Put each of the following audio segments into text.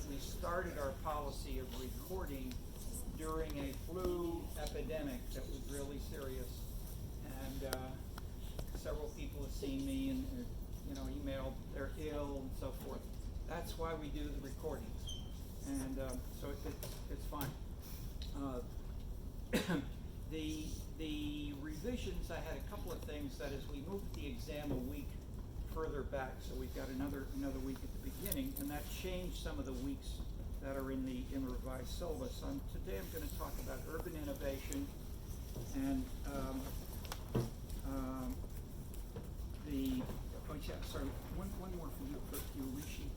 we started our policy of recording during a flu epidemic that was really serious, and several people have seen me and emailed they're ill and so forth. That's why we do the recordings, and so it's fine. The revisions, I had a couple of things. That is, we moved the exam a week further back, so we've got another week at the beginning, and that changed some of the weeks that are in the revised syllabus. Today I'm going to talk about urban innovation and one more for you, Rishi,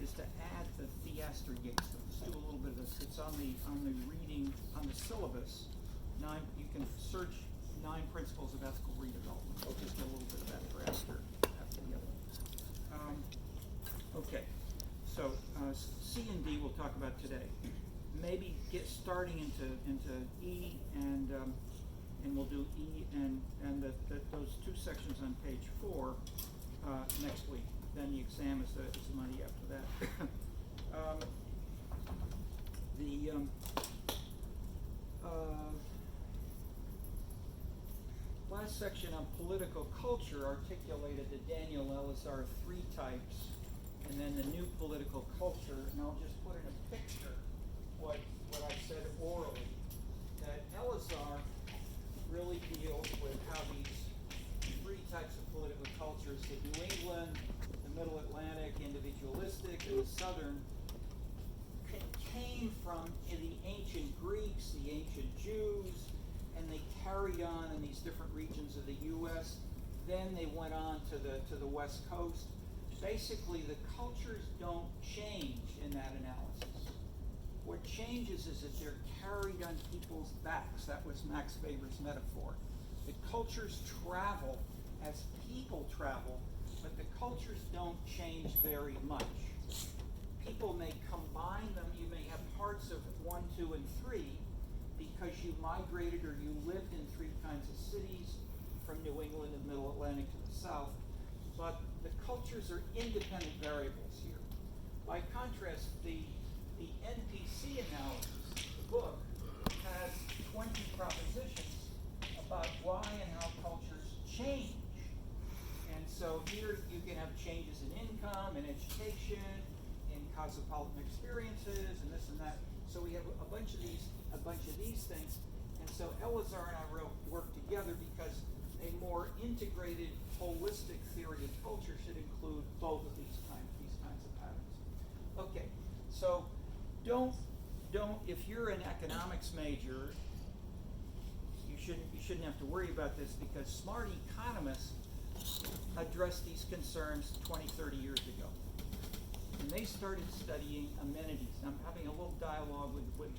is to add the theastergates. Let's do a little bit of this. It's on the reading on the syllabus. You can search 9 principles of ethical redevelopment. We'll just get a little bit of that for after the other one. Okay, so C and D we'll talk about today. Maybe get starting into E, and we'll do E and those 2 sections on page 4 next week. Then the exam is the Monday after that. Last section on political culture articulated the Daniel Elazar 3 types, and then the new political culture. And I'll just put in a picture what I said orally. That Elazar really deals with how these 3 types of political cultures, the New England, the Middle Atlantic, individualistic, and the Southern, came from the ancient Greeks, the ancient Jews, and they carried on in these different regions of the U.S. Then they went on to the West Coast. Basically, the cultures don't change in that analysis. What changes is that they're carried on people's backs. That was Max Weber's metaphor. The cultures travel as people travel, but the cultures don't change very much. People may combine them. You may have parts of 1, 2, and 3 because you migrated or you lived in 3 kinds of cities, from New England and Middle Atlantic to the South. But the cultures are independent variables here. By contrast, the NPC analysis, the book, has 20 propositions about why and how cultures change. And so here you can have changes in income, in education, in cosmopolitan experiences, and this and that. So we have a bunch of these things. And so Elazar and I work together because a more integrated, holistic theory of culture should include both of these kinds of patterns. Okay, so don't. If you're an economics major, you shouldn't have to worry about this, because smart economists addressed these concerns 20, 30 years ago. And they started studying amenities. I'm having a little dialogue with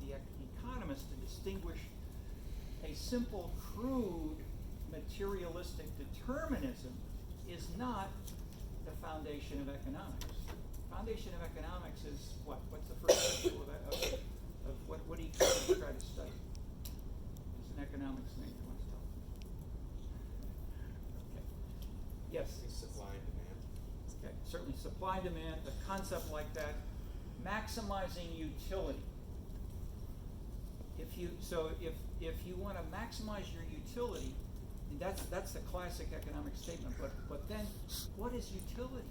the economists to distinguish a simple, crude, materialistic determinism is not the foundation of economics. The foundation of economics is what? What's the first principle of what do you try to study? As an economics major wants to tell me. Okay. Yes? Supply and demand. Okay, certainly supply and demand, a concept like that. Maximizing utility. If you want to maximize your utility, and that's the classic economic statement, but then what is utility?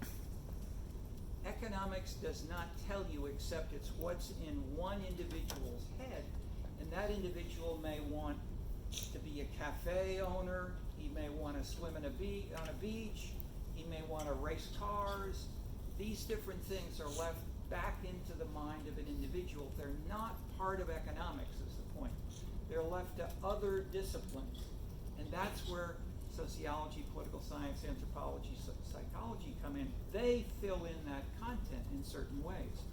Economics does not tell you, except it's what's in one individual's head, and that individual may want to be a cafe owner, he may want to swim on a beach, he may want to race cars. These different things are left back into the mind of an individual. They're not part of economics, is the point. They're left to other disciplines. And that's where sociology, political science, anthropology, psychology come in. They fill in that content in certain ways.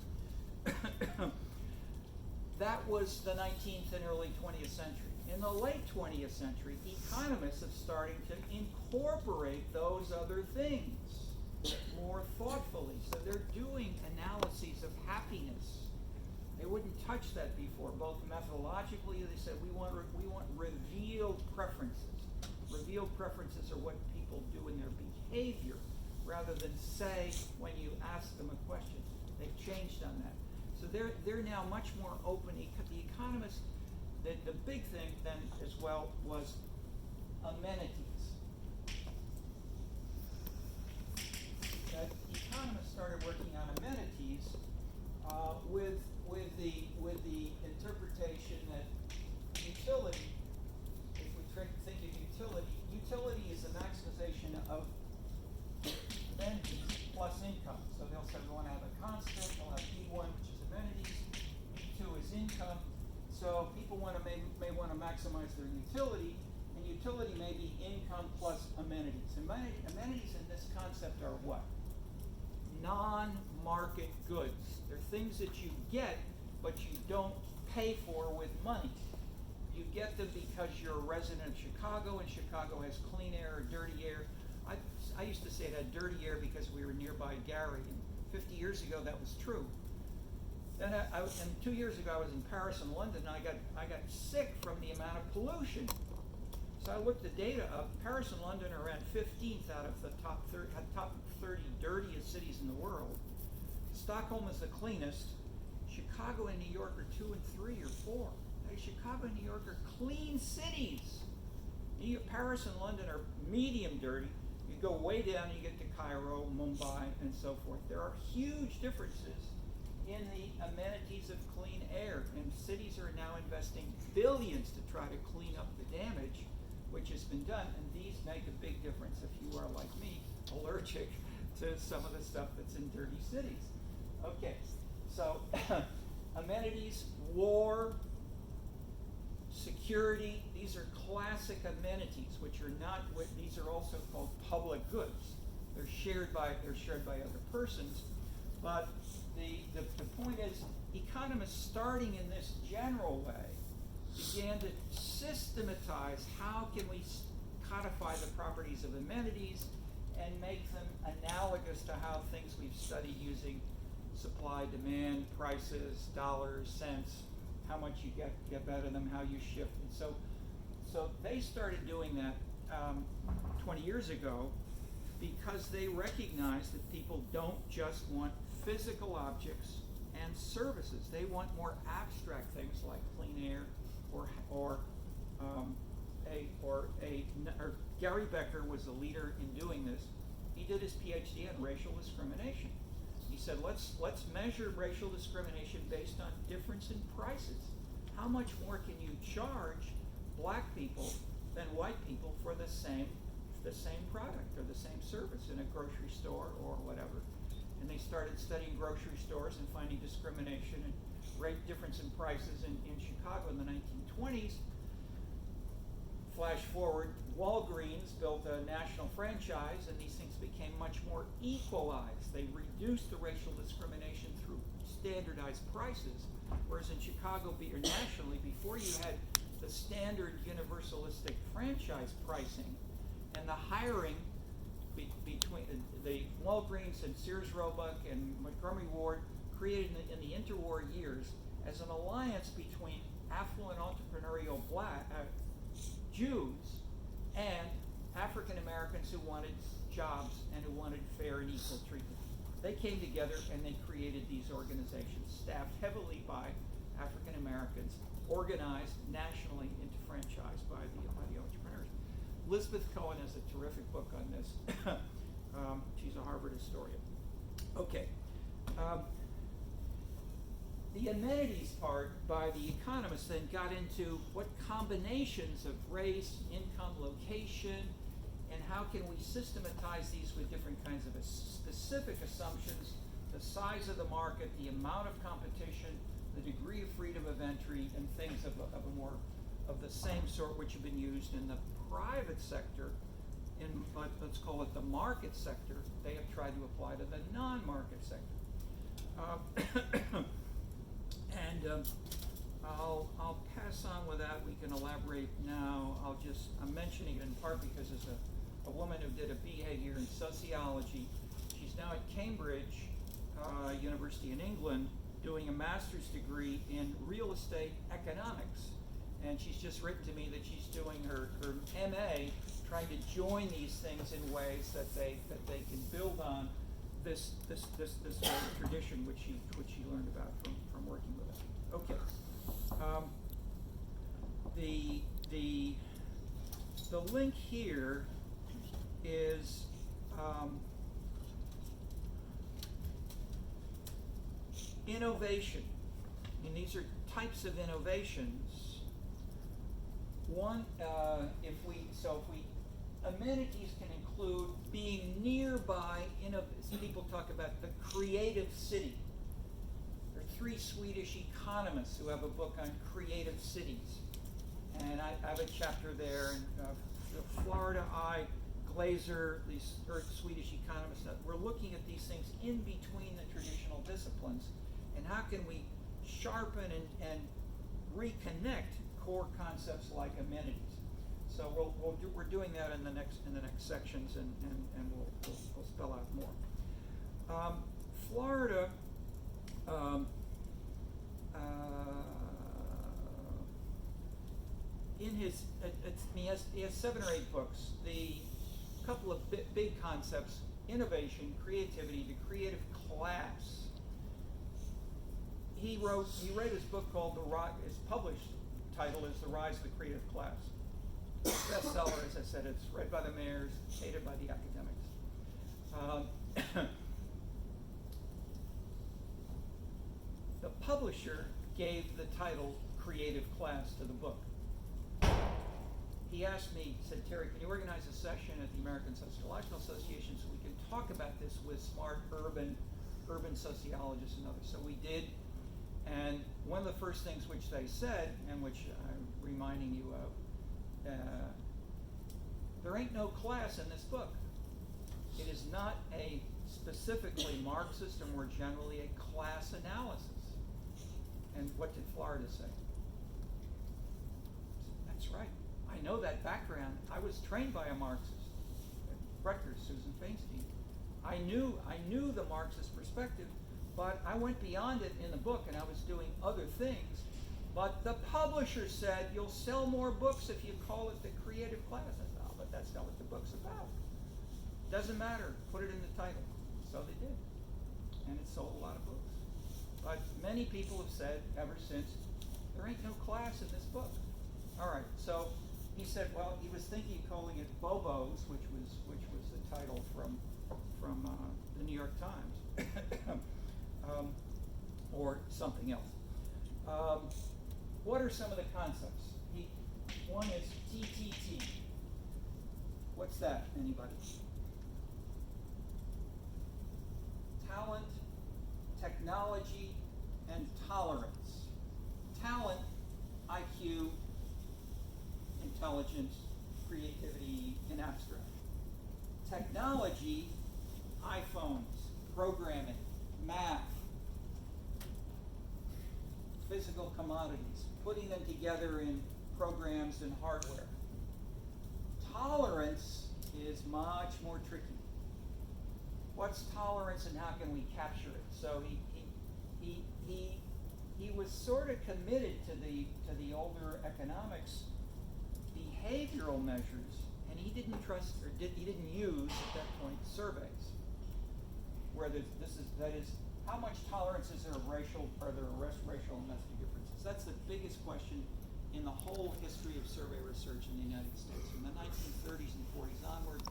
That was the 19th and early 20th century. In the late 20th century, economists are starting to incorporate those other things more thoughtfully. So they're doing analyses of happiness. They wouldn't touch that before. Both methodologically, they said we want revealed preferences. Revealed preferences are what people do in their behavior, rather than say when you ask them a question. They've changed on that. they're now much more open. The economists, the big thing then as well was amenities. That economists started working on amenities with the interpretation that utility, if we think of utility is the maximization of amenities plus income. So they'll say we want to have a constant, we'll have E1, which is amenities, E2 is income. So people may want to maximize their utility, and utility may be income plus amenities. Amenities in this concept are what? Non-market goods. They're things that you get, but you don't pay for with money. You get them because you're a resident of Chicago, and Chicago has clean air or dirty air. I used to say it had dirty air because we were nearby Gary, and 50 years ago that was true. Then and 2 years ago I was in Paris and London, and I got sick from the amount of pollution. So I looked the data up. Paris and London are around 15th out of the top 30 dirtiest cities in the world. Stockholm is the cleanest. Chicago and New York are 2 and 3 or 4. Chicago and New York are clean cities. Paris and London are medium dirty. You go way down and you get to Cairo, Mumbai, and so forth. There are huge differences in the amenities of clean air, and cities are now investing billions to try to clean up the damage which has been done, and these make a big difference if you are, like me, allergic to some of the stuff that's in dirty cities. Okay, so amenities, war, security, these are classic amenities, which are not, these are also called public goods. They're shared by other persons, but the point is, economists starting in this general way began to systematize how can we codify the properties of amenities and make them analogous to how things we've studied using supply, demand, prices, dollars, cents, how much you get out of them, how you shift. And so they started doing that 20 years ago because they recognized that people don't just want physical objects and services. They want more abstract things like clean air, or Gary Becker was the leader in doing this. He did his PhD on racial discrimination. He said, let's measure racial discrimination based on difference in prices. How much more can you charge black people than white people for the same product or the same service in a grocery store or whatever? And they started studying grocery stores and finding discrimination and rate difference in prices in Chicago in the 1920s. Flash forward, Walgreens built a national franchise, and these things became much more equalized. They reduced the racial discrimination through standardized prices, whereas in Chicago or nationally, before you had the standard universalistic franchise pricing and the hiring between the Walgreens and Sears Roebuck and Montgomery Ward created in the interwar years as an alliance between affluent entrepreneurial Jews and African Americans who wanted jobs and who wanted fair and equal treatment. They came together and they created these organizations, staffed heavily by African Americans, organized nationally into franchise by the entrepreneurs. Elizabeth Cohen has a terrific book on this. She's a Harvard historian. Okay. The amenities part by the economists then got into what combinations of race, income, location, and how can we systematize these with different kinds of specific assumptions, the size of the market, the amount of competition, the degree of freedom of entry, and things of the same sort which have been used in the private sector, let's call it the market sector. They have tried to apply to the non-market sector. I'll pass on with that. We can elaborate now. I'm mentioning it in part because there's a woman who did a BA here in sociology. She's now at Cambridge University in England doing a master's degree in real estate economics. And she's just written to me that she's doing her MA, trying to join these things in ways that they can build on this tradition which he learned about from working with it. Okay. The link here is innovation. And these are types of innovations. One, amenities can include being nearby. People talk about the creative city. There are 3 Swedish economists who have a book on creative cities, and I have a chapter there. And Florida Glaser, these Swedish economists, we're looking at these things in between the traditional disciplines, and how can we sharpen and reconnect core concepts like amenities. So we're doing that in the next sections, and we'll spell out more. Florida. He has 7 or 8 books. The couple of big concepts: innovation, creativity, the creative class. He wrote his book called his published title is The Rise of the Creative Class. Bestseller, as I said, it's read by the mayors, hated by the academics. The publisher gave the title Creative Class to the book. He asked me, said, Terry, can you organize a session at the American Sociological Association so we can talk about this with smart urban sociologists and others? So we did, and one of the first things which they said, and which I'm reminding you of, there ain't no class in this book. It is not a specifically Marxist or more generally a class analysis. And what did Florida say? That's right. I know that background. I was trained by a Marxist at Rutgers, Susan Feinstein. I knew the Marxist perspective, but I went beyond it in the book, and I was doing other things. But the publisher said, you'll sell more books if you call it the creative class. I said, oh, but that's not what the book's about. Doesn't matter. Put it in the title. So they did. And it sold a lot of books. But many people have said ever since, there ain't no class in this book. All right, so he said, well, he was thinking of calling it Bobos, which was the title from the New York Times, or something else. What are some of the concepts? One is TTT. What's that? Anybody? Talent, technology, and tolerance. Talent, IQ, intelligence, creativity, and abstract. Technology, iPhones, programming, math, physical commodities, putting them together in programs and hardware. Tolerance is much more tricky. What's tolerance and how can we capture it? So he was sort of committed to the older economics behavioral measures, and he didn't trust he didn't use at that point surveys, where that is how much tolerance is there of racial and ethnic differences. That's the biggest question in the whole history of survey research in the United States. From the 1930s and 40s onward,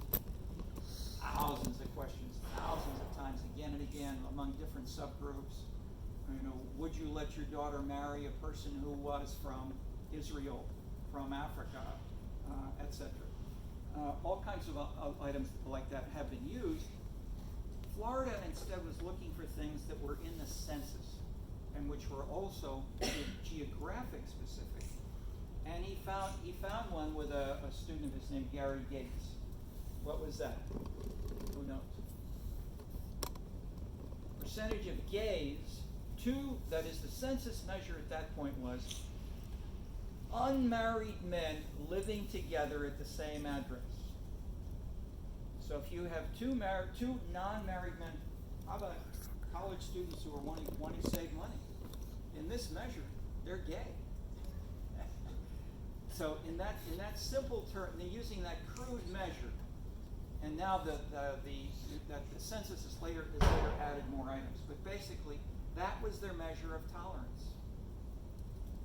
thousands of questions, thousands of times, again and again, among different subgroups. Would you let your daughter marry a person who was from Israel, from Africa, etc.? All kinds of items like that have been used. Florida instead was looking for things that were in the census and which were also geographic specific. And he found one with a student of his named Gary Gates. What was that? Who knows? Percentage of gays, that is the census measure at that point was unmarried men living together at the same address. So if you have two non-married men, how about college students who are wanting to save money? In this measure, they're gay. So in that simple term, they're using that crude measure, and now the census is later added more items. But basically, that was their measure of tolerance.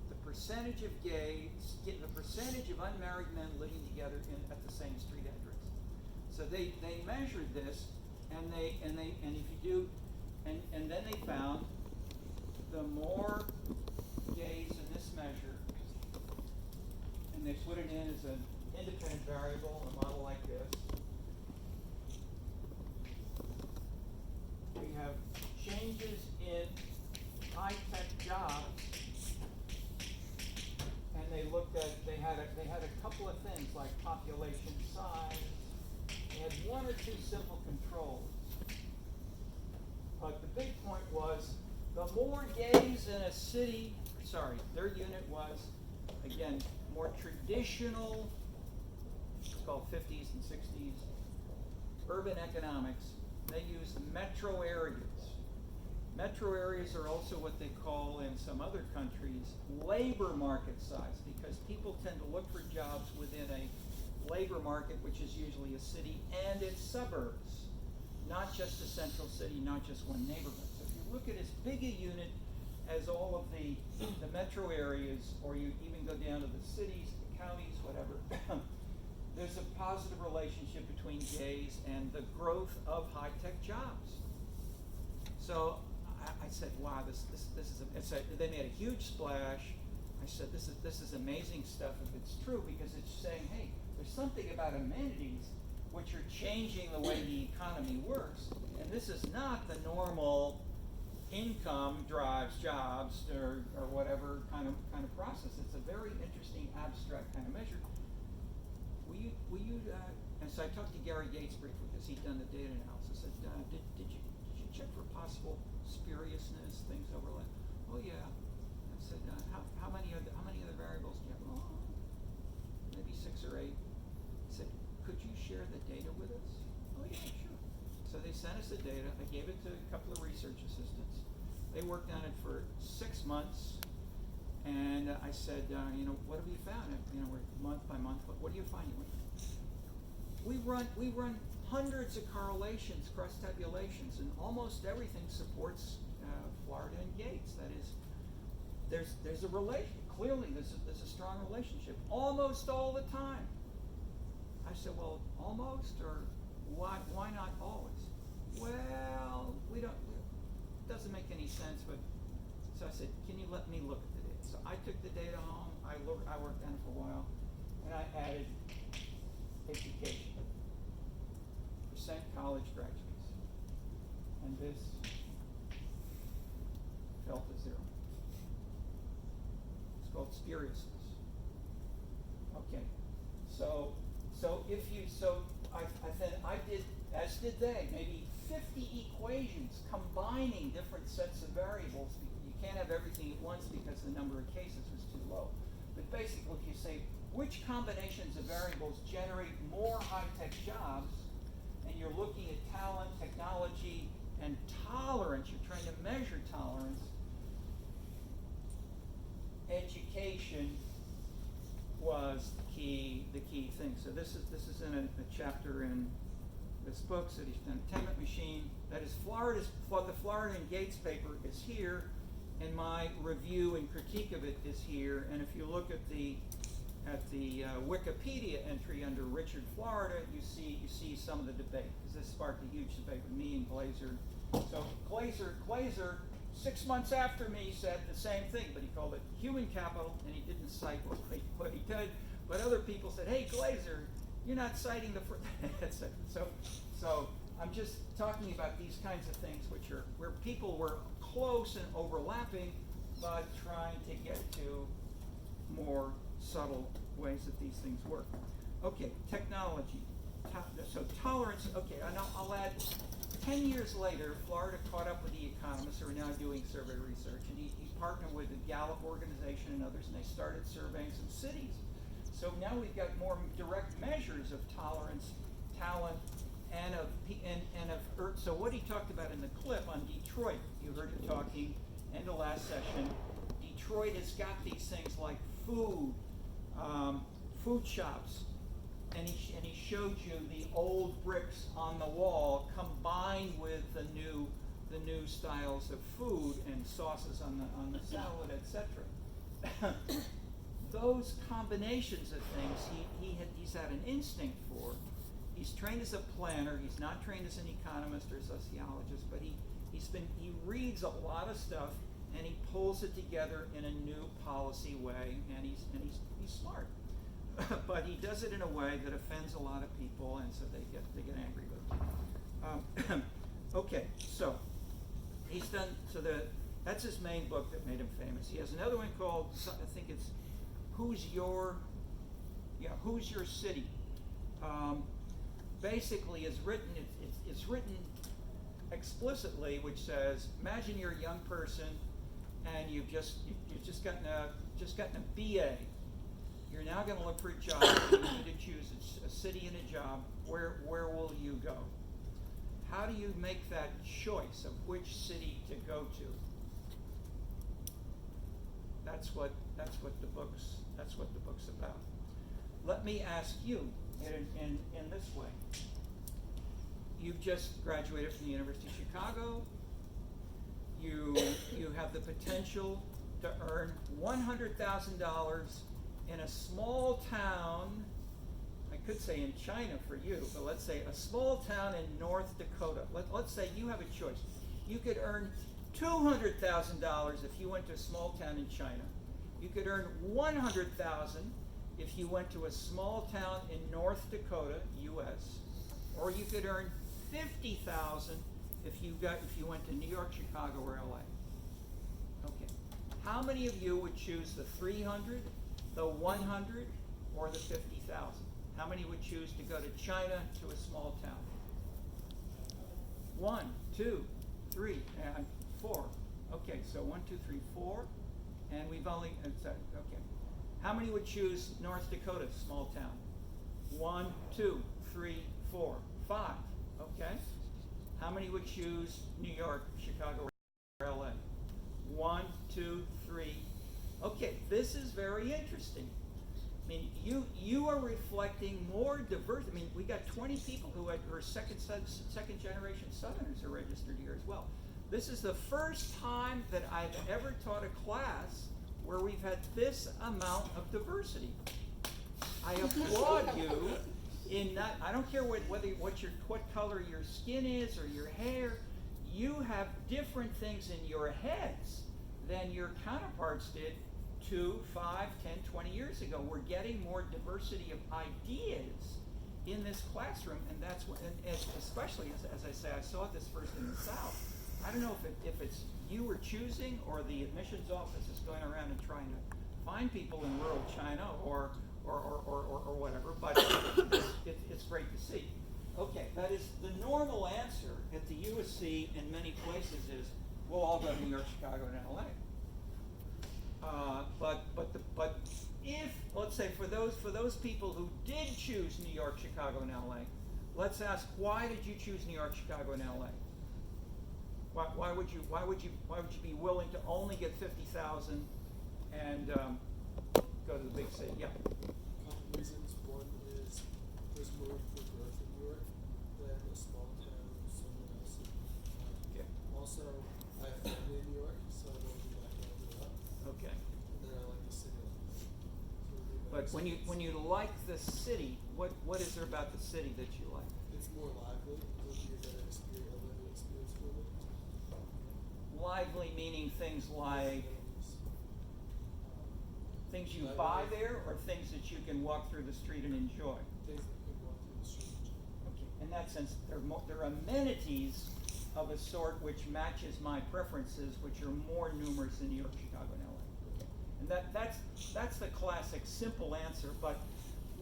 The percentage of gays, the percentage of unmarried men living together at the same street address. So they measured this, and then they found the more gays in this measure, and they put it in as an independent variable, a model like this. We have changes in high-tech jobs, and they had a couple of things like population size. They had one or two simple controls. But the big point was, the more gays in a city, their unit was, again, more traditional, it's called 50s and 60s, urban economics. They used metro areas. Metro areas are also what they call, in some other countries, labor market size, because people tend to look for jobs within a labor market, which is usually a city and its suburbs, not just a central city, not just one neighborhood. So if you look at as big a unit as all of the metro areas, or you even go down to the cities, the counties, whatever, there's a positive relationship between gays and the growth of high-tech jobs. So I said, wow, this is they made a huge splash. I said, this is amazing stuff if it's true, because it's saying, hey, there's something about amenities which are changing the way the economy works, and this is not the normal income drives jobs or whatever kind of process. It's a very interesting abstract kind of measure. And so I talked to Gary Gatesbury for this. He'd done the data analysis. I said, did you check for possible spuriousness, things overlap? Oh yeah. I said, how many other variables do you have? Oh, maybe 6 or 8. I said, could you share the data with us? Oh yeah, sure. So they sent us the data. I gave it to a couple of research assistants. They worked on it for 6 months. And I said, what have you found? We're month by month. What are you finding? We run hundreds of correlations, cross tabulations, and almost everything supports Florida and Gates. That is, there's a relation. Clearly, there's a strong relationship almost all the time. I said, well, almost, or why not always? Well, we don't. It doesn't make any sense. But so I said, can you let me look at the data? So I took the data home. I worked on it for a while, and I added education, percent college graduates, and this fell to 0. It's called spuriousness. Okay, so I did, as did they, maybe 50 equations combining different sets of variables. You can't have everything at once because the number of cases was too low. But basically, if you say which combinations of variables generate more high-tech jobs, and you're looking at talent, technology, and tolerance, you're trying to measure tolerance, education was the key thing. So this is in a chapter in this book, Cities Entertainment Machine. That is the Florida and Gates paper is here, and my review and critique of it is here. And if you look at the Wikipedia entry under Richard Florida, you see some of the debate, because this sparked a huge debate with me and Glazer. So Glazer 6 months after me said the same thing, but he called it human capital, and he didn't cite what he did. But other people said, hey, Glazer, you're not citing the so I'm just talking about these kinds of things which are where people were close and overlapping, but trying to get to more subtle ways that these things work. Okay, technology. So tolerance, okay, and I'll add, 10 years later, Florida caught up with the economists who are now doing survey research, and he partnered with the Gallup organization and others, and they started surveying some cities. So now we've got more direct measures of tolerance, talent, and so what he talked about in the clip on Detroit, you heard him talking in the last session. Detroit has got these things like food shops, and he showed you the old bricks on the wall combined with the new styles of food and sauces on the salad, etc. Those combinations of things he's had an instinct for. He's trained as a planner. He's not trained as an economist or sociologist, but he reads a lot of stuff and he pulls it together in a new policy way, and he's smart. But he does it in a way that offends a lot of people, and so they get angry with him. Okay, so he's done. So that's his main book that made him famous. He has another one called, I think it's Who's Your City? Basically, it's written explicitly, which says, imagine you're a young person and you've just gotten a BA. You're now going to look for a job. You need to choose a city and a job. Where will you go? How do you make that choice of which city to go to? That's what the book's about. Let me ask you in this way. You've just graduated from the University of Chicago. You have the potential to earn $100,000 in a small town. I could say in China for you, but let's say a small town in North Dakota. Let's say you have a choice. You could earn $200,000 if you went to a small town in China. You could earn $100,000 if you went to a small town in North Dakota, U.S., or you could earn $50,000 if you went to New York, Chicago, or L.A. Okay. How many of you would choose the 300, the 100, or the 50,000? How many would choose to go to China to a small town? 1, 2, 3, and 4. Okay, so 1, 2, 3, 4, and we've only okay. How many would choose North Dakota, small town? 1, 2, 3, 4, 5. Okay. How many would choose New York, Chicago, or LA? 1, 2, 3. Okay, this is very interesting. I mean, you are reflecting more diversity. I mean, we got 20 people who are second generation Southerners are registered here as well. This is the first time that I've ever taught a class where we've had this amount of diversity. I applaud you in that. I don't care what color your skin is or your hair. You have different things in your heads than your counterparts did 2, 5, 10, 20 years ago. We're getting more diversity of ideas in this classroom, and that's what, and especially as I say, I saw this first in the South. I don't know if it's you were choosing or the admissions office is going around and trying to find people in rural China or whatever, but it's great to see. Okay, that is the normal answer at the USC in many places is we'll all go to New York, Chicago, and LA. But if, let's say, for those people who did choose New York, Chicago, and LA, let's ask, why did you choose New York, Chicago, and LA? Why would you be willing to only get 50,000 and go to the big city? Yeah. A couple reasons. One is there's more room for growth in New York than a small town somewhere else. Okay. Also, I have family in New York, so I want to be back there to that. Okay. And then I like the city. But when you like the city, what is there about the city that you like? It's more lively. It'll be a better experience, a living experience for me. Lively meaning things like things you buy there, or things that you can walk through the street and enjoy. Things that you can walk through the street and enjoy. Okay. In that sense, there are amenities of a sort which matches my preferences, which are more numerous in New York, Chicago, and LA. Okay. And that's the classic simple answer. But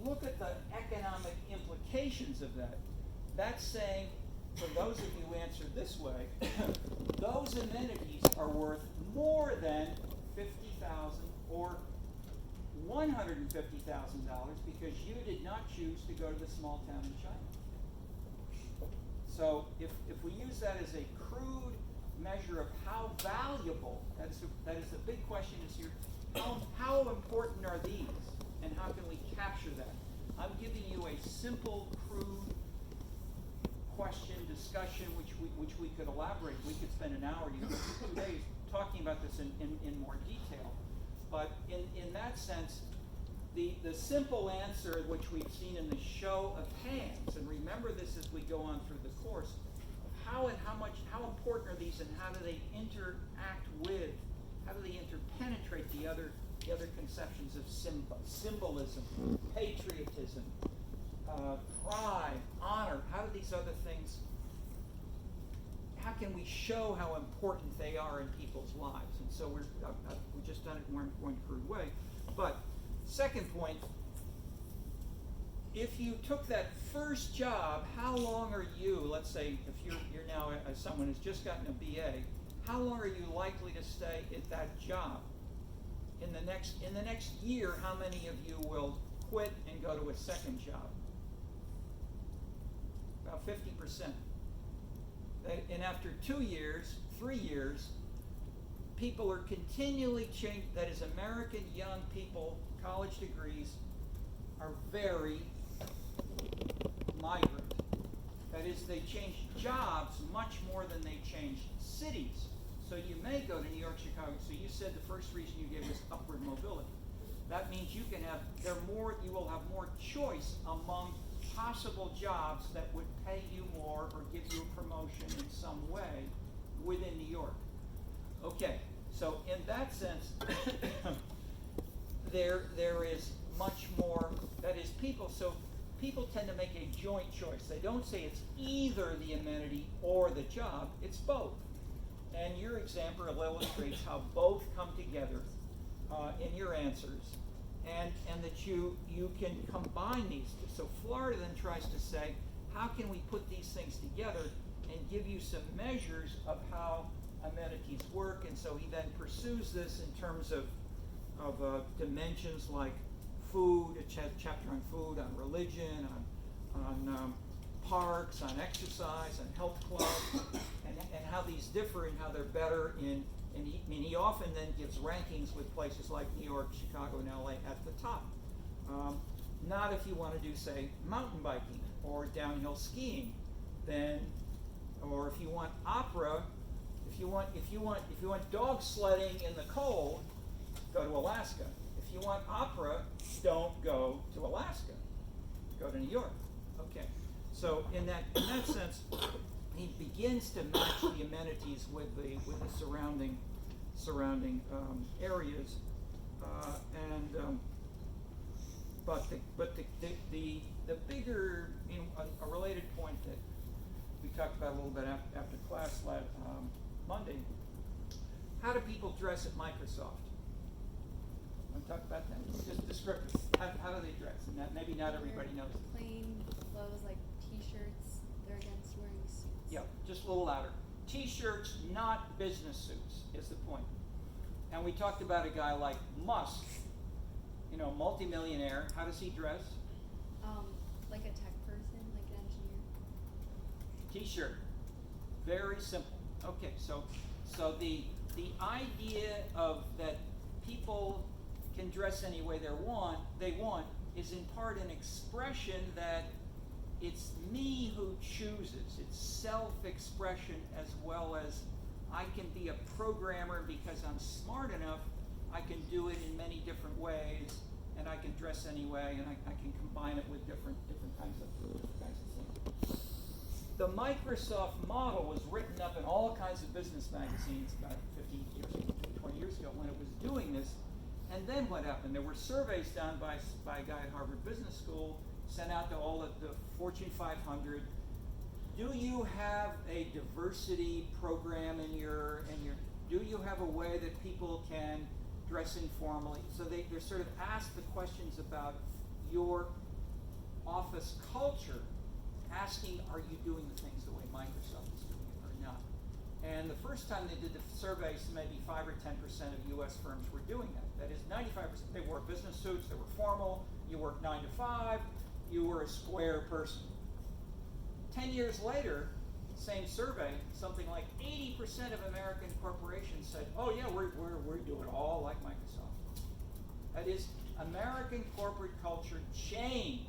look at the economic implications of that. That's saying, for those of you who answered this way, those amenities are worth more than $50,000 or $150,000 because you did not choose to go to the small town in China. So if we use that as a crude measure of how valuable, that is the big question is here, how important are these and how can we capture that? I'm giving you a simple, crude question, discussion, which we could elaborate. We could spend an hour, 2 days, talking about this in more detail. But in that sense, the simple answer, which we've seen in the show of hands, and remember this as we go on through the course, how important are these, and how do they interact with, how do they interpenetrate the other conceptions of symbolism, patriotism, pride, honor? How do these other things, how can we show how important they are in people's lives? And so we've just done it in one crude way. But second point, if you took that first job, how long are you, let's say if you're now someone who's just gotten a BA, how long are you likely to stay at that job? In the next year, how many of you will quit and go to a second job? About 50%. And after 2 years, 3 years, people are continually changing. That is, American young people, college degrees, are very migrant. That is, they change jobs much more than they change cities. So you may go to New York, Chicago. So you said the first reason you gave was upward mobility. That means you will have more choice among possible jobs that would pay you more or give you a promotion in some way within New York. Okay, so in that sense, there is much more. That is, people tend to make a joint choice. They don't say it's either the amenity or the job. It's both. And your example illustrates how both come together in your answers, and that you can combine these two. So Florida then tries to say, how can we put these things together and give you some measures of how amenities work? And so he then pursues this in terms of dimensions like food, a chapter on food, on religion, on parks, on exercise, on health clubs, and how these differ and how they're better in. And he often then gives rankings with places like New York, Chicago, and LA at the top. Not if you want to do, say, mountain biking or downhill skiing, then, or if you want opera, if you want dog sledding in the cold, go to Alaska. If you want opera, don't go to Alaska. Go to New York. Okay. So in that sense, he begins to match the amenities with the surrounding areas, but the bigger, a related point that we talked about a little bit after class Monday. How do people dress at Microsoft? Want to talk about that? Just descriptive. How do they dress? And that maybe not everybody knows. Plain clothes like t-shirts. They're against wearing suits. Yeah, just a little louder. T-shirts, not business suits, is the point. And we talked about a guy like Musk, multimillionaire. How does he dress? Like a tech person, like an engineer. T-shirt. Very simple. Okay, so the idea of that people can dress any way they want is in part an expression that it's me who chooses. It's self-expression, as well as I can be a programmer because I'm smart enough. I can do it in many different ways, and I can dress any way, and I can combine it with different kinds of things. The Microsoft model was written up in all kinds of business magazines about 20 years ago when it was doing this. And then what happened? There were surveys done by a guy at Harvard Business School, sent out to all of the Fortune 500. Do you have a diversity program in your? Do you have a way that people can dress informally? So they're sort of asked the questions about your office culture, asking, are you doing the things the way Microsoft is doing it or not? And the first time they did the surveys, maybe 5 or 10% of U.S. firms were doing that. That is, 95%, they wore business suits, they were formal, you worked 9 to 5, you were a square person. 10 years later, same survey, something like 80% of American corporations said, oh yeah, we're doing it all like Microsoft. That is, American corporate culture changed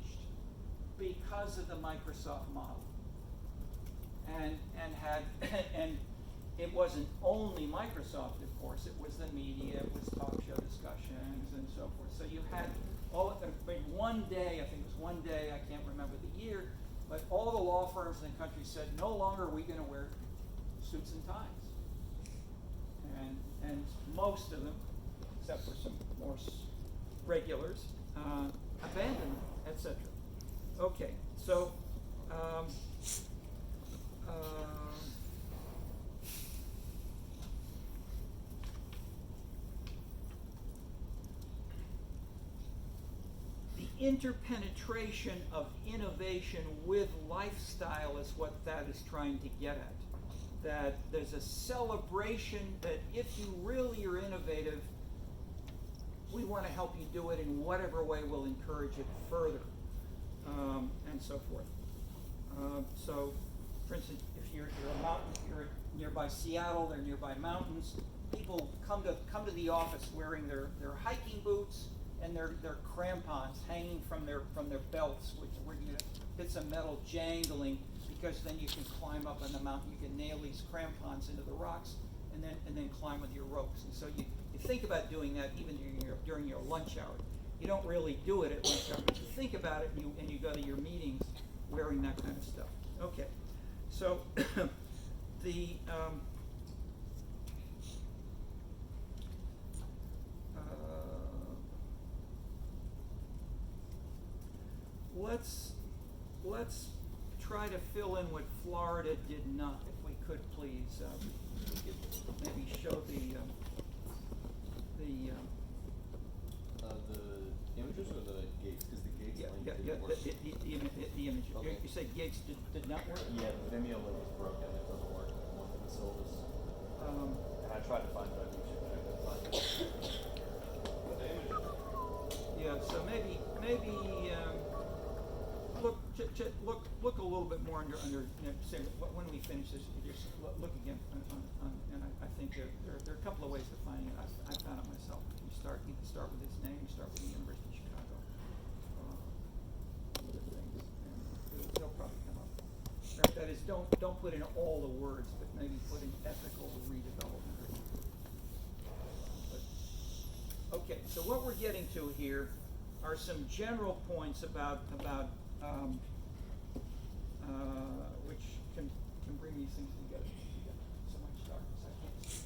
because of the Microsoft model. And had and it wasn't only Microsoft, of course. It was the media, it was talk show discussions, and so forth. So you had all of them. But one day, I think it was one day, I can't remember the year, but all the law firms in the country said, no longer are we going to wear suits and ties. And most of them, except for some more regulars, abandoned them, etc. Okay, so. The interpenetration of innovation with lifestyle is what that is trying to get at. That there's a celebration that if you really are innovative, we want to help you do it in whatever way will encourage it further, and so forth. So, for instance, if you're a mountain, you're nearby Seattle, they're nearby mountains. People come to the office wearing their hiking boots and their crampons hanging from their belts, where you get some metal jangling, because then you can climb up on the mountain. You can nail these crampons into the rocks and then climb with your ropes. And so you think about doing that even during your lunch hour. You don't really do it at lunch hour, but you think about it and you go to your meetings wearing that kind of stuff. Okay, so the let's try to fill in what Florida did not, if we could please. We could maybe show the images or the gates? Because the gates link didn't work. the image. Okay. You said Gates did not work? Yeah, the Vimeo link is broken. It doesn't work. One of the syllabus. And I tried to find it on YouTube, but I couldn't find it. Yeah, so maybe look a little bit more under say when we finish this, just look again on and I think there are a couple of ways to find it. I found it myself. You can start with his name. You start with the University of Chicago. Other things, and they'll probably come up. That is, don't put in all the words, but maybe put in ethical redevelopment. Okay, so what we're getting to here are some general points about which can bring these things together. You got so much darkness, I can't see.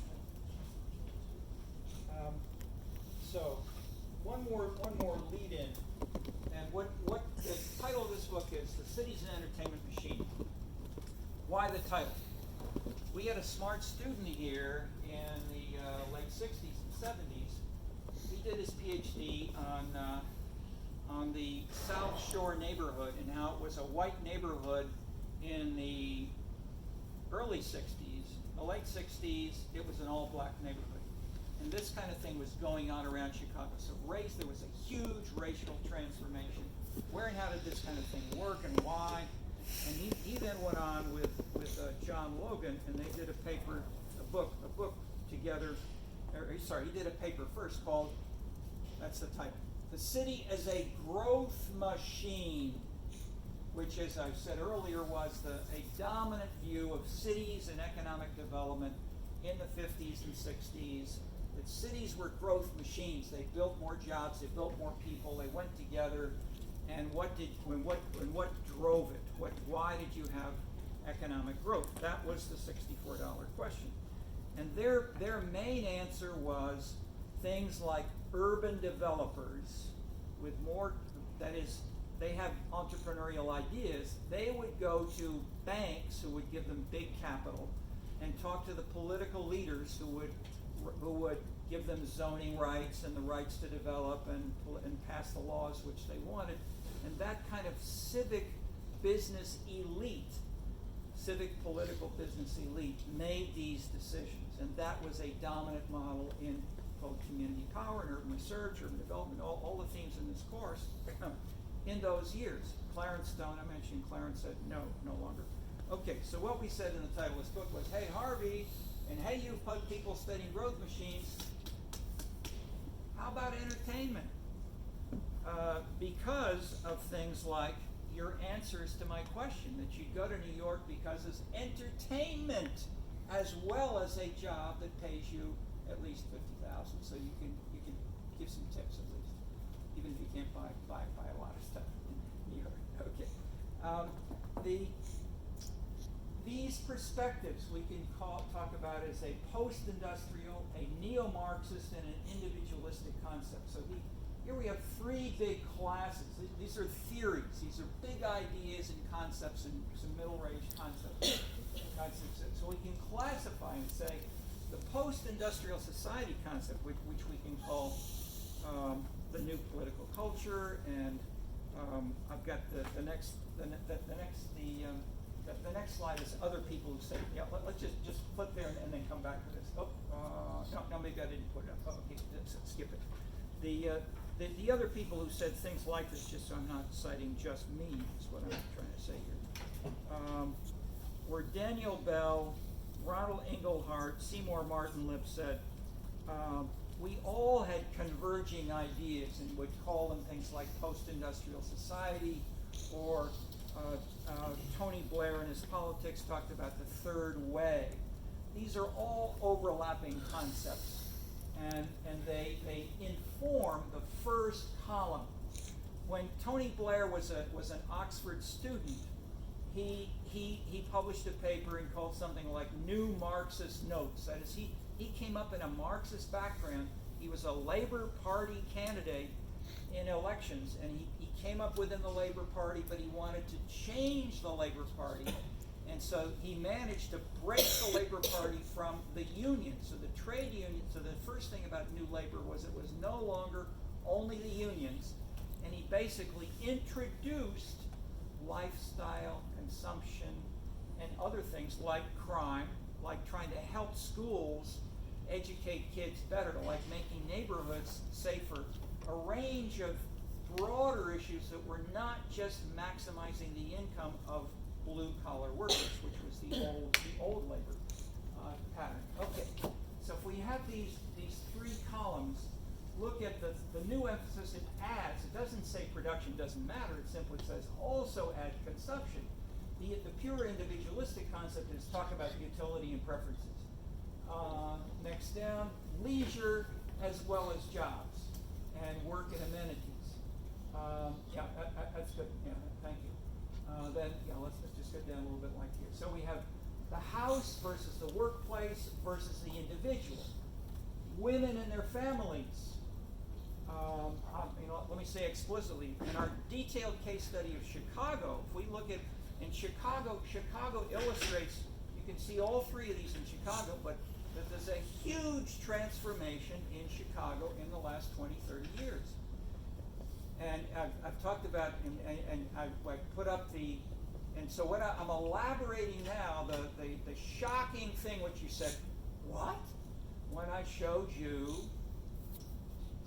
So one more lead in, and what the title of this book is: The City's an Entertainment Machine. Why the title? We had a smart student here in the late 60s and 70s. He did his PhD on the South Shore neighborhood and how it was a white neighborhood in the early 60s. In the late 60s, it was an all-black neighborhood. And this kind of thing was going on around Chicago. So there was a huge racial transformation. Where and how did this kind of thing work and why? And he then went on with John Logan, and they did a book together. He did a paper first called, that's the title, The City as a Growth Machine, which, as I said earlier, was a dominant view of cities and economic development in the 50s and 60s. That cities were growth machines. They built more jobs, they built more people, they went together. And what drove it? Why did you have economic growth? That was the $64 question. And their main answer was things like urban developers with more, that is, they have entrepreneurial ideas. They would go to banks who would give them big capital and talk to the political leaders who would give them zoning rights and the rights to develop and pass the laws which they wanted. And that kind of civic business elite, civic political business elite, made these decisions. And that was a dominant model in both community power and urban research, urban development, all the themes in this course in those years. Clarence Stone, I mentioned Clarence said no longer. Okay, so what we said in the title of this book was, hey Harvey, and hey you people studying growth machines, how about entertainment? Because of things like your answers to my question, that you'd go to New York because it's entertainment as well as a job that pays you at least $50,000. So you can give some tips at least, even if you can't buy a lot of stuff in New York. Okay. These perspectives we can talk about as a post-industrial, a neo-Marxist, and an individualistic concept. So here we have three big classes. These are theories. These are big ideas and concepts and some middle-range concepts. So we can classify and say the post-industrial society concept, which we can call the new political culture, and I've got the next slide is other people who say, yeah, let's just flip there and then come back to this. No, maybe I didn't put it up. Oh, okay, skip it. The other people who said things like this, just so I'm not citing just me, is what I'm trying to say here, were Daniel Bell, Ronald Inglehart, Seymour Martin-Lipps said, we all had converging ideas and would call them things like post-industrial society, or Tony Blair in his Politics talked about the third way. These are all overlapping concepts, and they inform the first column. When Tony Blair was an Oxford student, he published a paper and called something like New Marxist Notes. That is, he came up in a Marxist background. He was a Labor Party candidate in elections, and he came up within the Labor Party, but he wanted to change the Labor Party, and so he managed to break the Labor Party from the union. So the trade union, so the first thing about New Labor was it was no longer only the unions, and he basically introduced lifestyle, consumption, and other things like crime, like trying to help schools educate kids better, like making neighborhoods safer, a range of broader issues that were not just maximizing the income of blue-collar workers, which was the old labor pattern. Okay, so if we have these three columns, look at the new emphasis it adds. It doesn't say production doesn't matter. It simply says also add consumption. The pure individualistic concept is talk about utility and preferences. Next down, leisure as well as jobs and work and amenities. Yeah, that's good. Yeah, thank you. Then, yeah, let's just go down a little bit like here. So we have the house versus the workplace versus the individual. Women and their families. Let me say explicitly, in our detailed case study of Chicago, if we look at, in Chicago illustrates, you can see all three of these in Chicago, but there's a huge transformation in Chicago in the last 20, 30 years. And I've talked about, and I put up and so what I'm elaborating now, the shocking thing which you said, what? When I showed you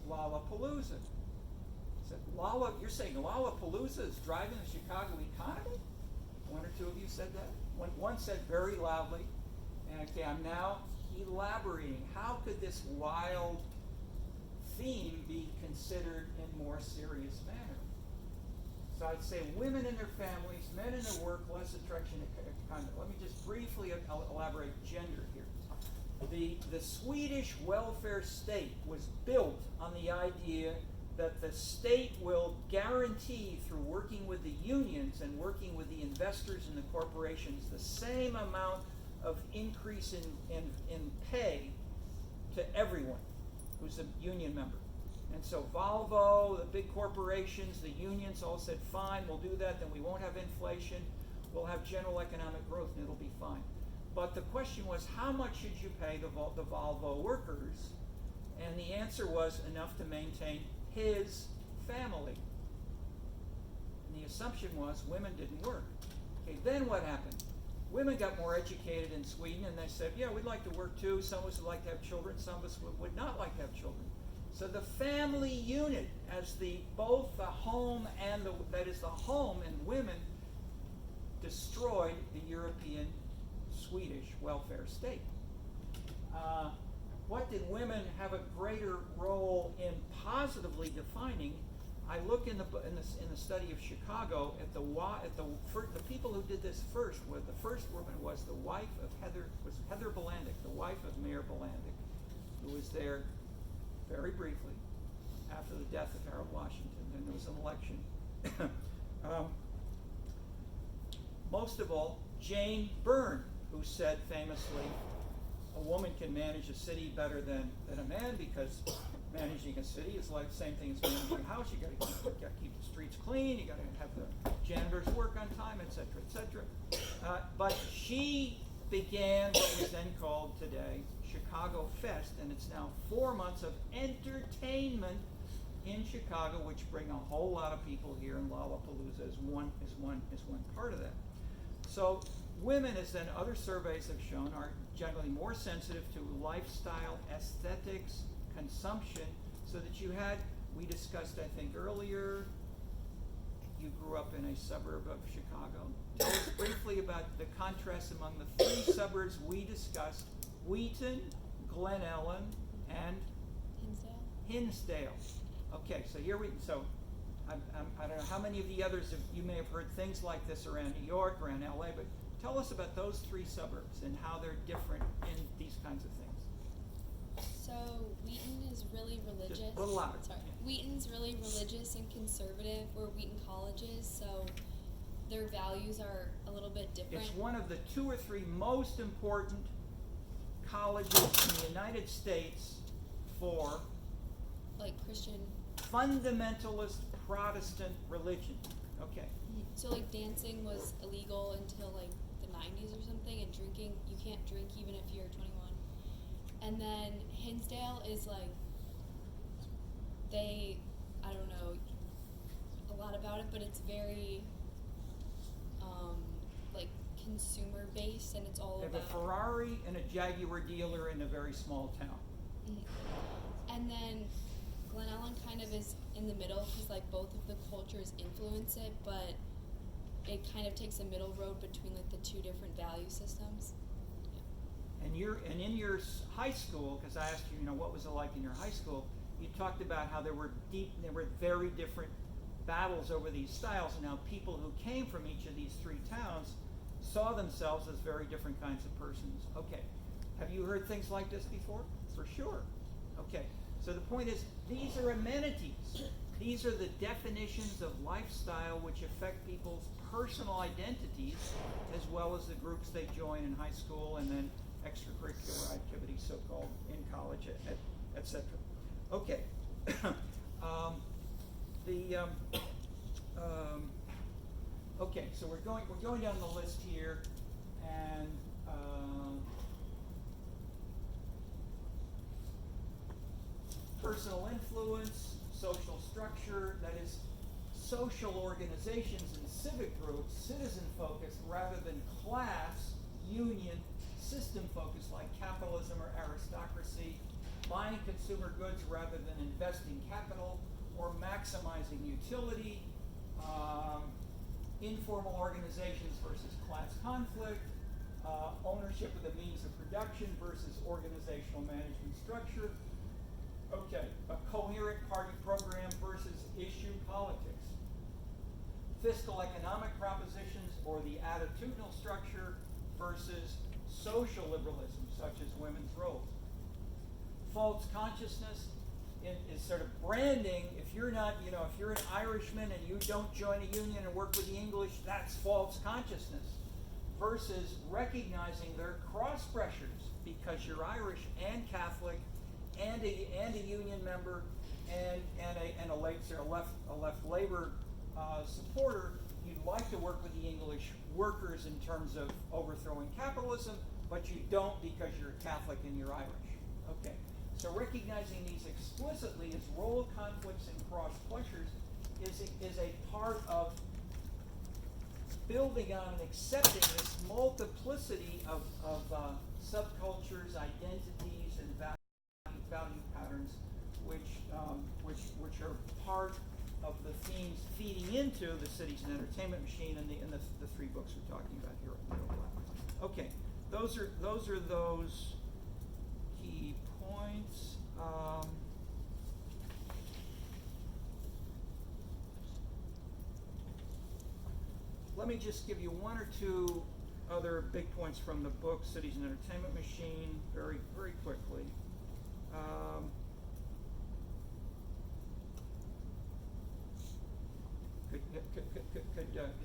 Lollapalooza. I said, you're saying Lollapalooza is driving the Chicago economy? One or two of you said that. One said very loudly, and okay, I'm now elaborating. How could this wild theme be considered in more serious manner? So I'd say women and their families, men and their work, less attraction to conduct. Let me just briefly elaborate gender here. The Swedish welfare state was built on the idea that the state will guarantee, through working with the unions and working with the investors and the corporations, the same amount of increase in pay to everyone who's a union member. And so Volvo, the big corporations, the unions all said, fine, we'll do that, then we won't have inflation, we'll have general economic growth, and it'll be fine. But the question was, how much should you pay the Volvo workers? And the answer was enough to maintain his family. And the assumption was women didn't work. Okay, then what happened? Women got more educated in Sweden, and they said, yeah, we'd like to work too. Some of us would like to have children. Some of us would not like to have children. So the family unit, as both the home and that is the home and women, destroyed the European Swedish welfare state. What did women have a greater role in positively defining? I look in the study of Chicago at the people who did this first. The first woman was the wife of Heather Bolandic, the wife of Mayor Bolandic, who was there very briefly after the death of Harold Washington. Then there was an election. Most of all, Jane Byrne, who said famously, a woman can manage a city better than a man, because managing a city is like the same thing as managing a house. You got to keep the streets clean. You got to have the janitors work on time, etc., etc. But she began what was then called today Chicago Fest, and it's now 4 months of entertainment in Chicago, which bring a whole lot of people here, and Lollapalooza is one part of that. So women, as then other surveys have shown, are generally more sensitive to lifestyle, aesthetics, consumption, so that we discussed, I think earlier, you grew up in a suburb of Chicago. Tell us briefly about the contrast among the three suburbs we discussed: Wheaton, Glen Ellen, and Hinsdale. Okay, so I don't know how many of the others you may have heard things like this around New York, around LA, but tell us about those three suburbs and how they're different in these kinds of things. So Wheaton is really religious. Just a little louder. Sorry. Yeah. Wheaton's really religious and conservative, where Wheaton College is, so their values are a little bit different. It's one of the 2 or 3 most important colleges in the United States for like Christian. fundamentalist Protestant religion. Okay. So like dancing was illegal until like the 90s or something, and drinking, you can't drink even if you're 21. And then Hinsdale is like, I don't know a lot about it, but it's very like consumer based, and it's all They have about a Ferrari and a Jaguar dealer in a very small town. And then Glen Ellen kind of is in the middle, because like both of the cultures influence it, but it kind of takes a middle road between like the two different value systems. And in your high school, because I asked you, what was it like in your high school? You talked about how there were very different battles over these styles, and how people who came from each of these 3 towns saw themselves as very different kinds of persons. Okay, have you heard things like this before? For sure. Okay, so the point is, these are amenities. These are the definitions of lifestyle which affect people's personal identities, as well as the groups they join in high school, and then extracurricular activities, so-called, in college, etc. Okay. Okay, so we're going down the list here, and personal influence, social structure, that is, social organizations and civic groups, citizen focused rather than class, union, system focused like capitalism or aristocracy, buying consumer goods rather than investing capital or maximizing utility, informal organizations versus class conflict, ownership of the means of production versus organizational management structure. Okay, a coherent party program versus issue politics. Fiscal economic propositions or the attitudinal structure versus social liberalism, such as women's roles. False consciousness is sort of branding. If you're not, if you're an Irishman and you don't join a union and work with the English, that's false consciousness. Versus recognizing their cross pressures, because you're Irish and Catholic and a union member and a left labor supporter. You'd like to work with the English workers in terms of overthrowing capitalism, but you don't because you're Catholic and you're Irish. Okay, so recognizing these explicitly as role conflicts and cross pressures is a part of building on and accepting this multiplicity of subcultures, identities, and value patterns, which are part of the themes feeding into the city's an entertainment machine and the 3 books we're talking about here. Okay, those are those key points. let me just give you one or two other big points from the book, Cities and Entertainment Machine, very, very quickly. Is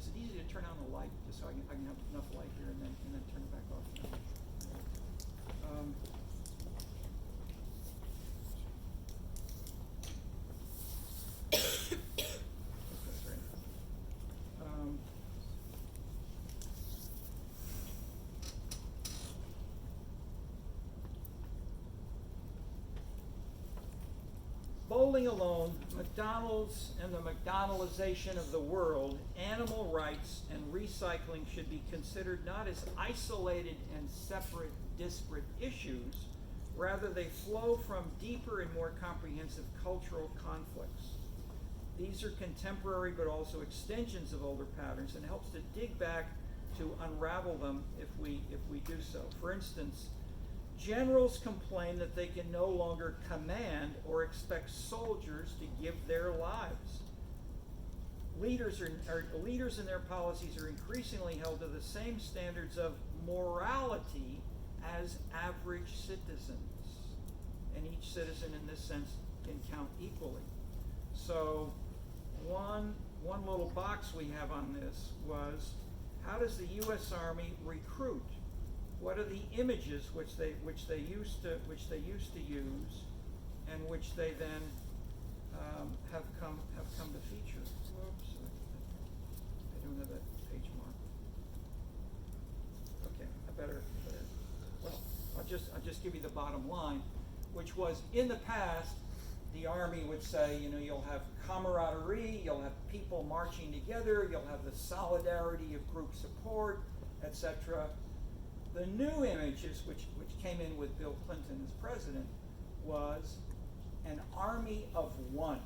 it easy to turn on the light, just so I can have enough light here and then turn it back off? Bowling alone, McDonald's and the McDonaldization of the world, animal rights and recycling should be considered not as isolated and separate, disparate issues. Rather, they flow from deeper and more comprehensive cultural conflicts. These are contemporary but also extensions of older patterns, and helps to dig back to unravel them if we do so. For instance, generals complain that they can no longer command or expect soldiers to give their lives. Leaders in their policies are increasingly held to the same standards of morality as average citizens. And each citizen in this sense can count equally. So one little box we have on this was, how does the U.S. Army recruit? What are the images which they used to use, and which they then have come to feature? Whoops, I don't have that page marked. Okay, I better. Well, I'll just give you the bottom line, which was, in the past, the Army would say, you'll have camaraderie, you'll have people marching together, you'll have the solidarity of group support, etc. The new images, which came in with Bill Clinton as president, was an army of one.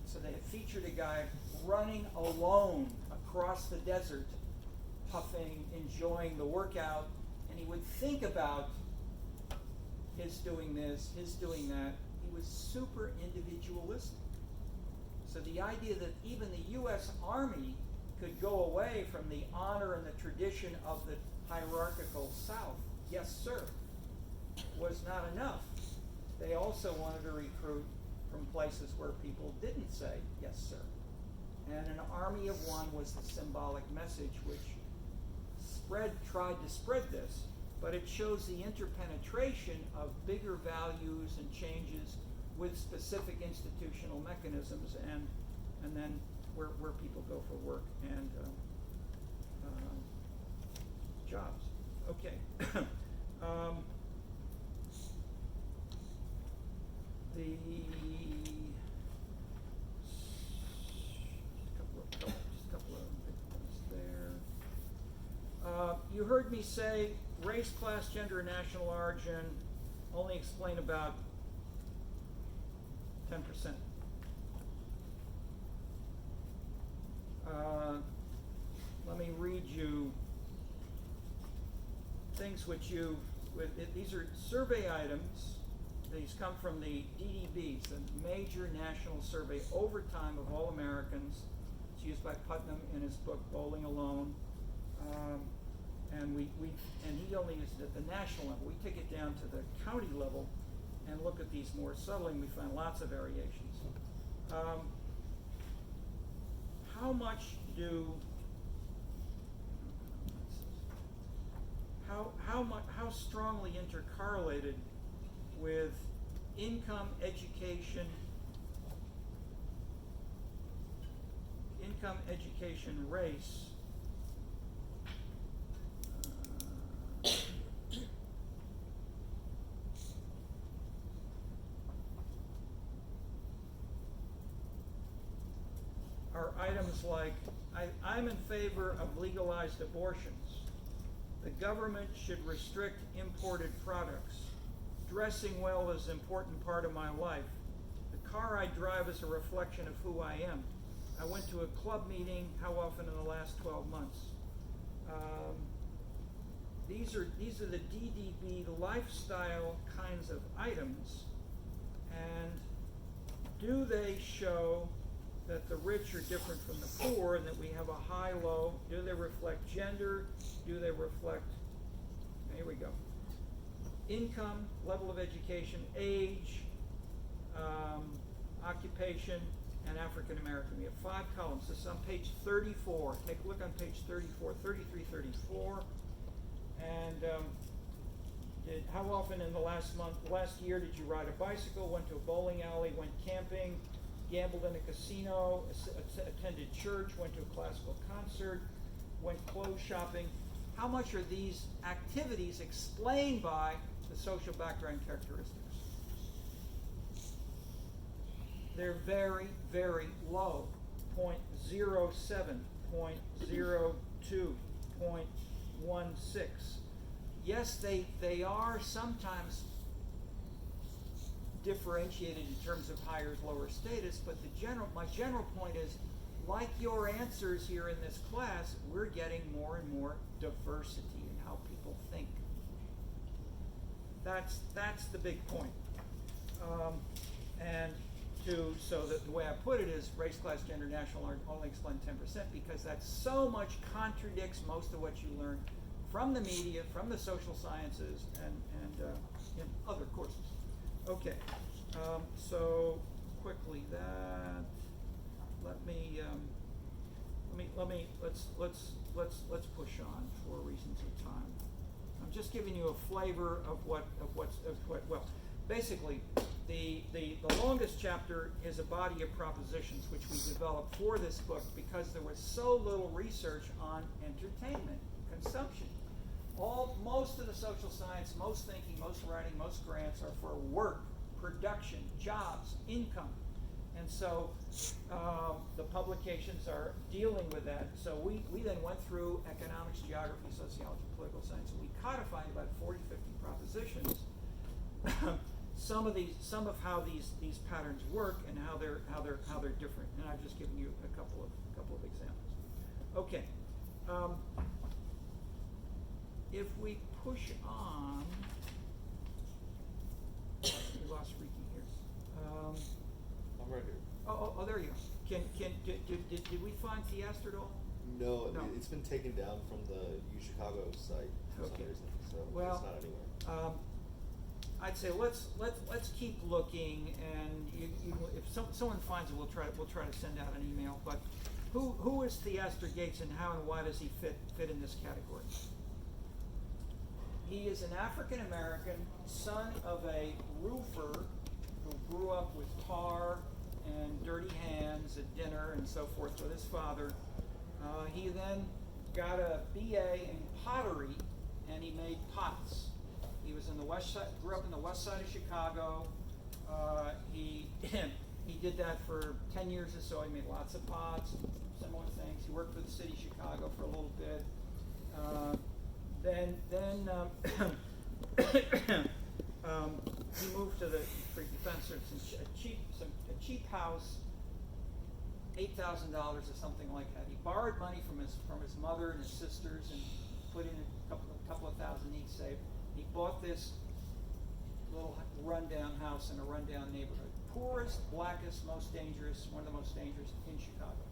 So they had featured a guy running alone across the desert, puffing, enjoying the workout, and he would think about his doing this, his doing that. He was super individualistic. So the idea that even the U.S. Army could go away from the honor and the tradition of the hierarchical South, yes sir, was not enough. They also wanted to recruit from places where people didn't say yes sir. And an army of one was the symbolic message which tried to spread this, but it shows the interpenetration of bigger values and changes with specific institutional mechanisms, and then where people go for work and jobs. Okay. Just a couple of big points there. You heard me say race, class, gender, and national origin only explain about 10%. Let me read you things which these are survey items. These come from the DDBs, the major national survey over time of all Americans. It's used by Putnam in his book Bowling Alone. And he only uses it at the national level. We take it down to the county level and look at these more subtly, and we find lots of variations. How strongly intercorrelated with income, education, race, are items like, I'm in favor of legalized abortions. The government should restrict imported products. Dressing well is an important part of my life. The car I drive is a reflection of who I am. I went to a club meeting how often in the last 12 months? These are the DDB lifestyle kinds of items, and do they show that the rich are different from the poor, and that we have a high-low. Do they reflect gender? Do they reflect, here we go, income, level of education, age, occupation, and African American. We have 5 columns. This is on page 34. Take a look on page 34, 33, 34. And how often in the last year did you ride a bicycle, went to a bowling alley, went camping, gambled in a casino, attended church, went to a classical concert, went clothes shopping? How much are these activities explained by the social background characteristics? They're very, very low. 0.07, 0.02, 0.16. Yes, they are sometimes differentiated in terms of higher, lower status, but my general point is, like your answers here in this class, we're getting more and more diversity in how people think. That's the big point. So the way I put it is race, class, gender, national art only explain 10% because that so much contradicts most of what you learn from the media, from the social sciences, and in other courses. Okay, so quickly let's push on for reasons of time. I'm just giving you a flavor of what basically the longest chapter is a body of propositions which we developed for this book because there was so little research on entertainment consumption. Most of the social science, most thinking, most writing, most grants are for work, production, jobs, income. And so the publications are dealing with that. So we then went through economics, geography, sociology, political science, and we codified about 40, 50 propositions. some of how these patterns work and how they're different. And I've just given you a couple of examples. Okay. If we push on, we lost Ricky here. I'm right here. Oh, there you go. Did we find Theaster at all? No, No. It's been taken down from the U-Chicago site for some Okay. reason, so Well, it's not anywhere. I'd say let's keep looking, and if someone finds it, we'll try to send out an email. But who is Theaster Gates, and how and why does he fit in this category? He is an African American son of a roofer who grew up with tar and dirty hands at dinner and so forth with his father. He then got a BA in pottery, and he made pots. He was in the west side, grew up in the west side of Chicago. He did that for 10 years or so. He made lots of pots, similar things. He worked for the city of Chicago for a little bit. Then he moved to the a cheap house, $8,000 or something like that. He borrowed money from his mother and his sisters and put in a couple of thousand each saved. He bought this little rundown house in a rundown neighborhood. Poorest, blackest, most dangerous, one of the most dangerous in Chicago.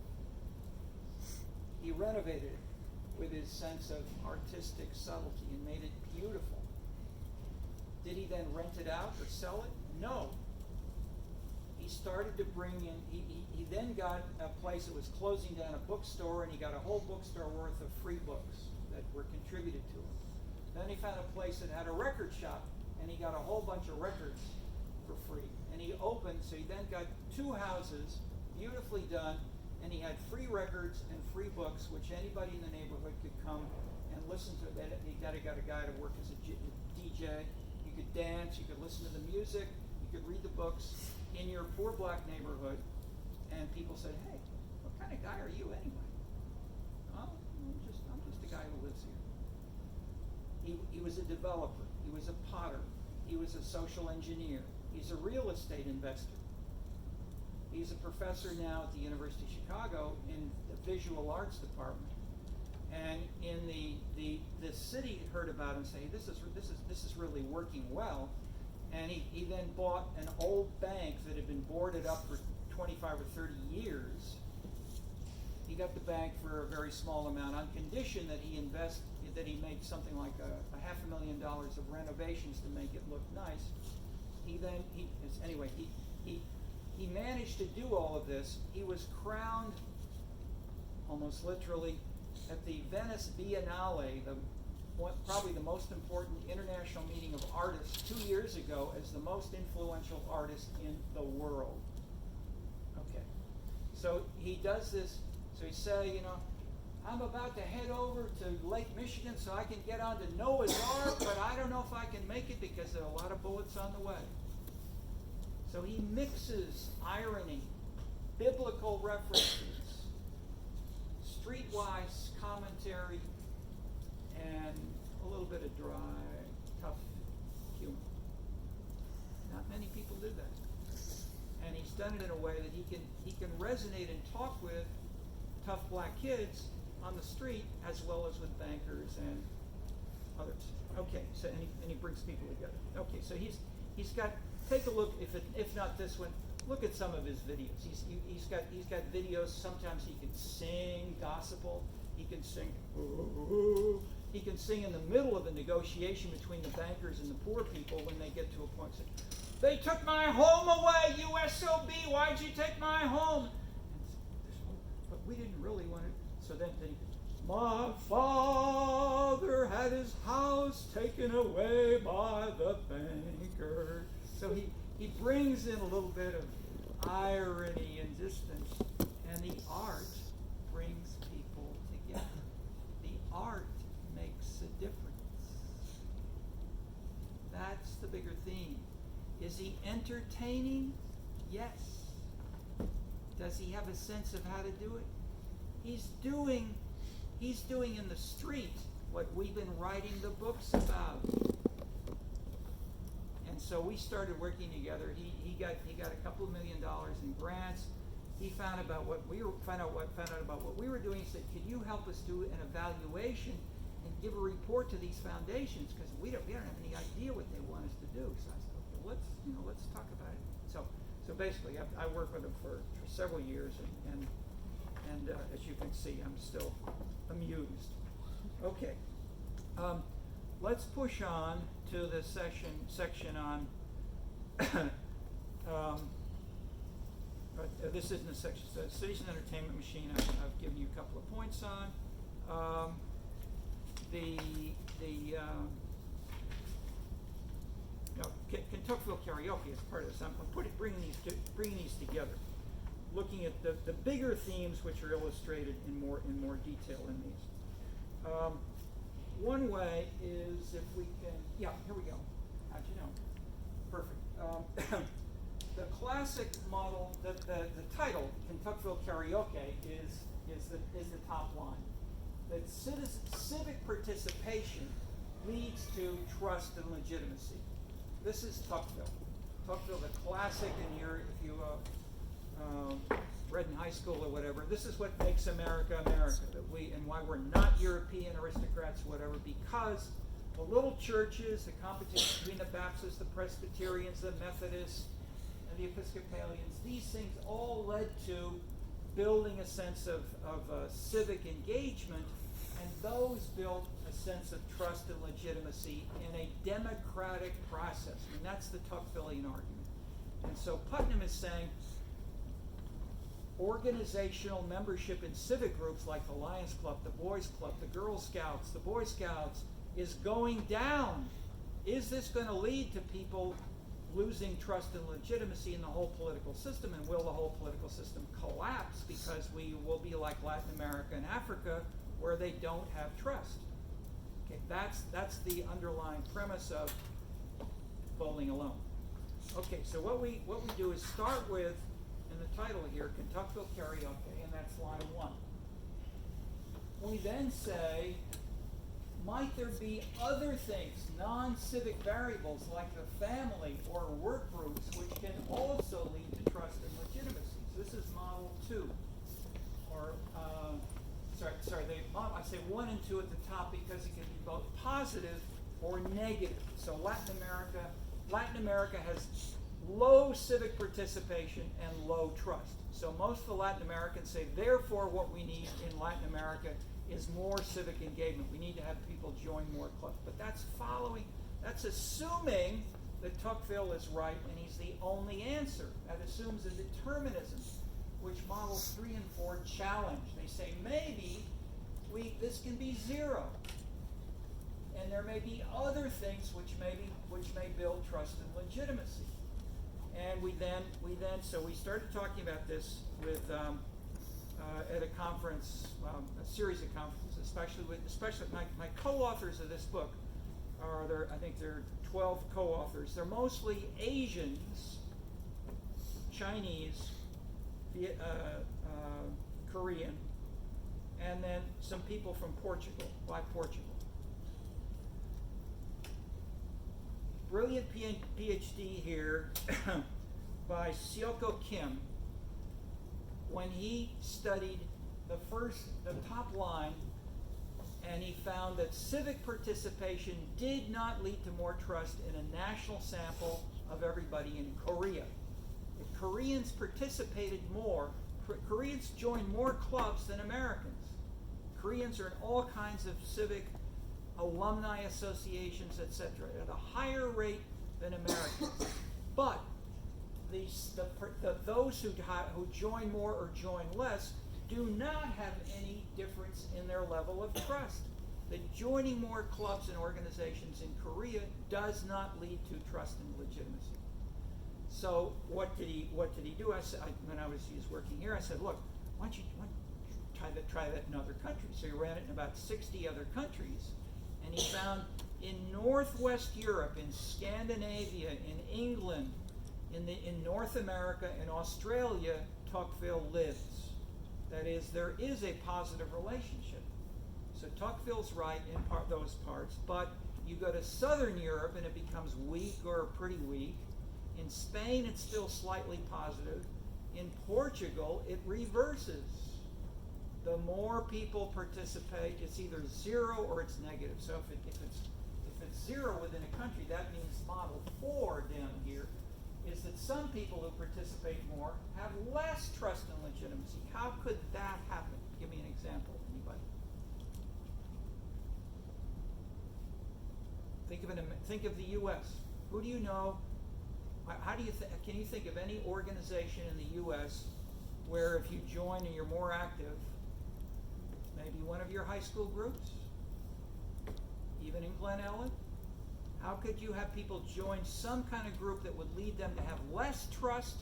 He renovated it with his sense of artistic subtlety and made it beautiful. Did he then rent it out or sell it? No. He started to bring in, he then got a place that was closing down, a bookstore, and he got a whole bookstore worth of free books that were contributed to him. Then he found a place that had a record shop, and he got a whole bunch of records for free. And he opened, so he then got 2 houses, beautifully done, and he had free records and free books, which anybody in the neighborhood could come and listen to. He got a guy to work as a DJ. You could dance, you could listen to the music, you could read the books in your poor black neighborhood. And people said, "Hey, what kind of guy are you anyway?" "Oh, I'm just a guy who lives here." He was a developer. He was a potter. He was a social engineer. He's a real estate investor. He's a professor now at the University of Chicago in the visual arts department. And in the city heard about him and say, this is really working well. And he then bought an old bank that had been boarded up for 25 or 30 years. He got the bank for a very small amount on condition that he made something like a $500,000 of renovations to make it look nice. He managed to do all of this. He was crowned, almost literally, at the Venice Biennale, probably the most important international meeting of artists 2 years ago, as the most influential artist in the world. Okay, so he does this. So he say, I'm about to head over to Lake Michigan so I can get onto Noah's Ark, but I don't know if I can make it because there are a lot of bullets on the way. So he mixes irony, biblical references, streetwise commentary, and a little bit of dry, tough humor. Not many people do that. And he's done it in a way that he can resonate and talk with tough black kids on the street as well as with bankers and others. Okay, so and he brings people together. Okay, so he's got, take a look, if not this one, look at some of his videos. He's got videos. Sometimes he can sing gospel. He can sing. He can sing in the middle of a negotiation between the bankers and the poor people when they get to a point. Say, they took my home away, you SOB. Why'd you take my home? But we didn't really want it. So then my father had his house taken away by the banker. So he brings in a little bit of irony and distance, and the art brings people together. The art makes a difference. That's the bigger theme. Is he entertaining? Yes. Does he have a sense of how to do it? He's doing in the street what we've been writing the books about. And so we started working together. He got a couple of $1 million in grants. He found out about what we were doing. He said, "Could you help us do an evaluation and give a report to these foundations, because we don't have any idea what they want us to do." So I said, "Okay, let's talk about it." So basically, I worked with him for several years, and as you can see, I'm still amused. Okay, let's push on to the section on. This isn't a section. So cities and entertainment machine. I've given you a couple of points on. Kentuckyville karaoke is part of this. I'm bringing these together, looking at the bigger themes which are illustrated in more detail in these. One way is if we can. Yeah, here we go. How'd you know? Perfect. The classic model, the title, Kentuckyville Karaoke, is the top line. That civic participation leads to trust and legitimacy. This is Tuckville. Tuckville, the classic, if you read in high school or whatever, this is what makes America America. And why we're not European aristocrats, whatever, because the little churches, the competition between the Baptists, the Presbyterians, the Methodists, and the Episcopalians, these things all led to building a sense of civic engagement, and those built a sense of trust and legitimacy in a democratic process. And that's the Tuckvillian argument. And so Putnam is saying organizational membership in civic groups like the Lions Club, the Boys Club, the Girl Scouts, the Boy Scouts is going down. Is this going to lead to people losing trust and legitimacy in the whole political system, and will the whole political system collapse because we will be like Latin America and Africa where they don't have trust? Okay, that's the underlying premise of Bowling Alone. Okay, so what we do is start with, in the title here, Kentuckyville Karaoke, and that's line 1. We then say, might there be other things, non-civic variables like the family or work groups, which can also lead to trust and legitimacy? So this is model 2. Or, I say 1 and 2 at the top because it can be both positive or negative. So Latin America has low civic participation and low trust. So most of the Latin Americans say, therefore, what we need in Latin America is more civic engagement. We need to have people join more clubs. But that's assuming that Tocqueville is right and he's the only answer. That assumes a determinism, which models 3 and 4 challenge. They say maybe this can be 0. And there may be other things which may build trust and legitimacy. And we started talking about this with at a conference, a series of conferences, especially my co-authors of this book I think there are 12 co-authors. They're mostly Asians, Chinese, Korean, and then some people from Portugal. Why Portugal? Brilliant PhD here by Seoko Kim. When he studied the top line, and he found that civic participation did not lead to more trust in a national sample of everybody in Korea. If Koreans participated more, Koreans joined more clubs than Americans. Koreans are in all kinds of civic alumni associations, etc., at a higher rate than Americans. But those who join more or join less do not have any difference in their level of trust. That joining more clubs and organizations in Korea does not lead to trust and legitimacy. So what did he do? When he was working here, I said, look, why don't you try that in other countries? So he ran it in about 60 other countries, and he found in Northwest Europe, in Scandinavia, in England, in North America, in Australia, Tocqueville lives. That is, there is a positive relationship. So Tocqueville's right in those parts, but you go to Southern Europe and it becomes weak or pretty weak. In Spain, it's still slightly positive. In Portugal, it reverses. The more people participate, it's either 0 or it's negative. So if it's 0 within a country, that means model 4 down here is that some people who participate more have less trust and legitimacy. How could that happen? Give me an example, anybody. Think of the U.S. Who do you know? How do you can you think of any organization in the U.S. where if you join and you're more active, maybe one of your high school groups, even in Glen Ellen? How could you have people join some kind of group that would lead them to have less trust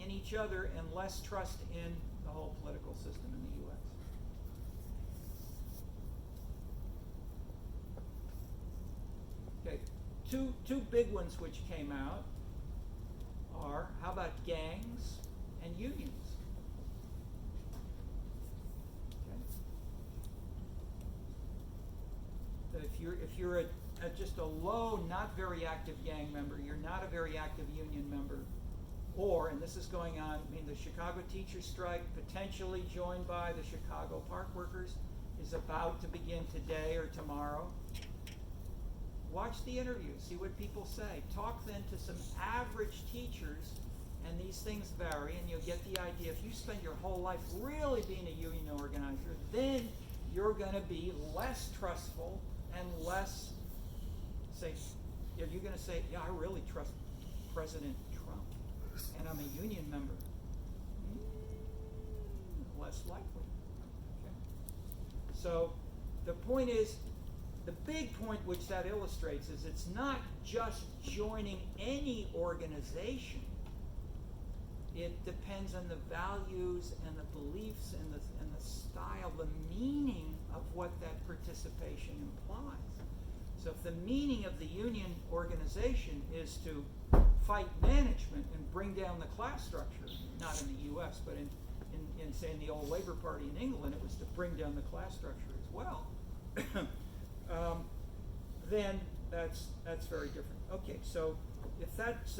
in each other and less trust in the whole political system in the U.S.? Okay, two big ones which came out are, how about gangs and unions? Okay. If you're just a low, not very active gang member, you're not a very active union member, or, and this is going on, the Chicago teacher strike, potentially joined by the Chicago park workers, is about to begin today or tomorrow. Watch the interview, see what people say. Talk then to some average teachers, and these things vary, and you'll get the idea. If you spend your whole life really being a union organizer, then you're going to be less trustful and less, you're going to say, yeah, I really trust President Trump, and I'm a union member. Less likely. Okay. So the point is, the big point which that illustrates is it's not just joining any organization. It depends on the values and the beliefs and the style, the meaning of what that participation implies. So if the meaning of the union organization is to fight management and bring down the class structure, not in the U.S., but in say, in the old Labour Party in England, it was to bring down the class structure as well, then that's very different. Okay, so that's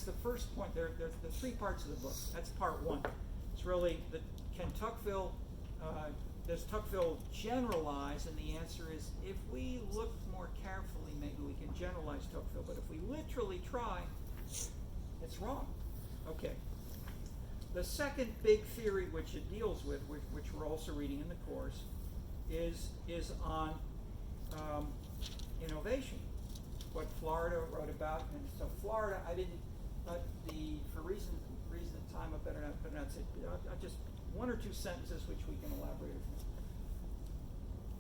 the first point. There's the 3 parts of the book. That's part 1. It's really can Tocqueville does Tocqueville generalize? And the answer is, if we look more carefully, maybe we can generalize Tocqueville. But if we literally try, it's wrong. Okay. The second big theory which it deals with, which we're also reading in the course, is on innovation. What Florida wrote about, and so Florida, I didn't. For reason of time, I better not say. I'll just one or two sentences which we can elaborate on.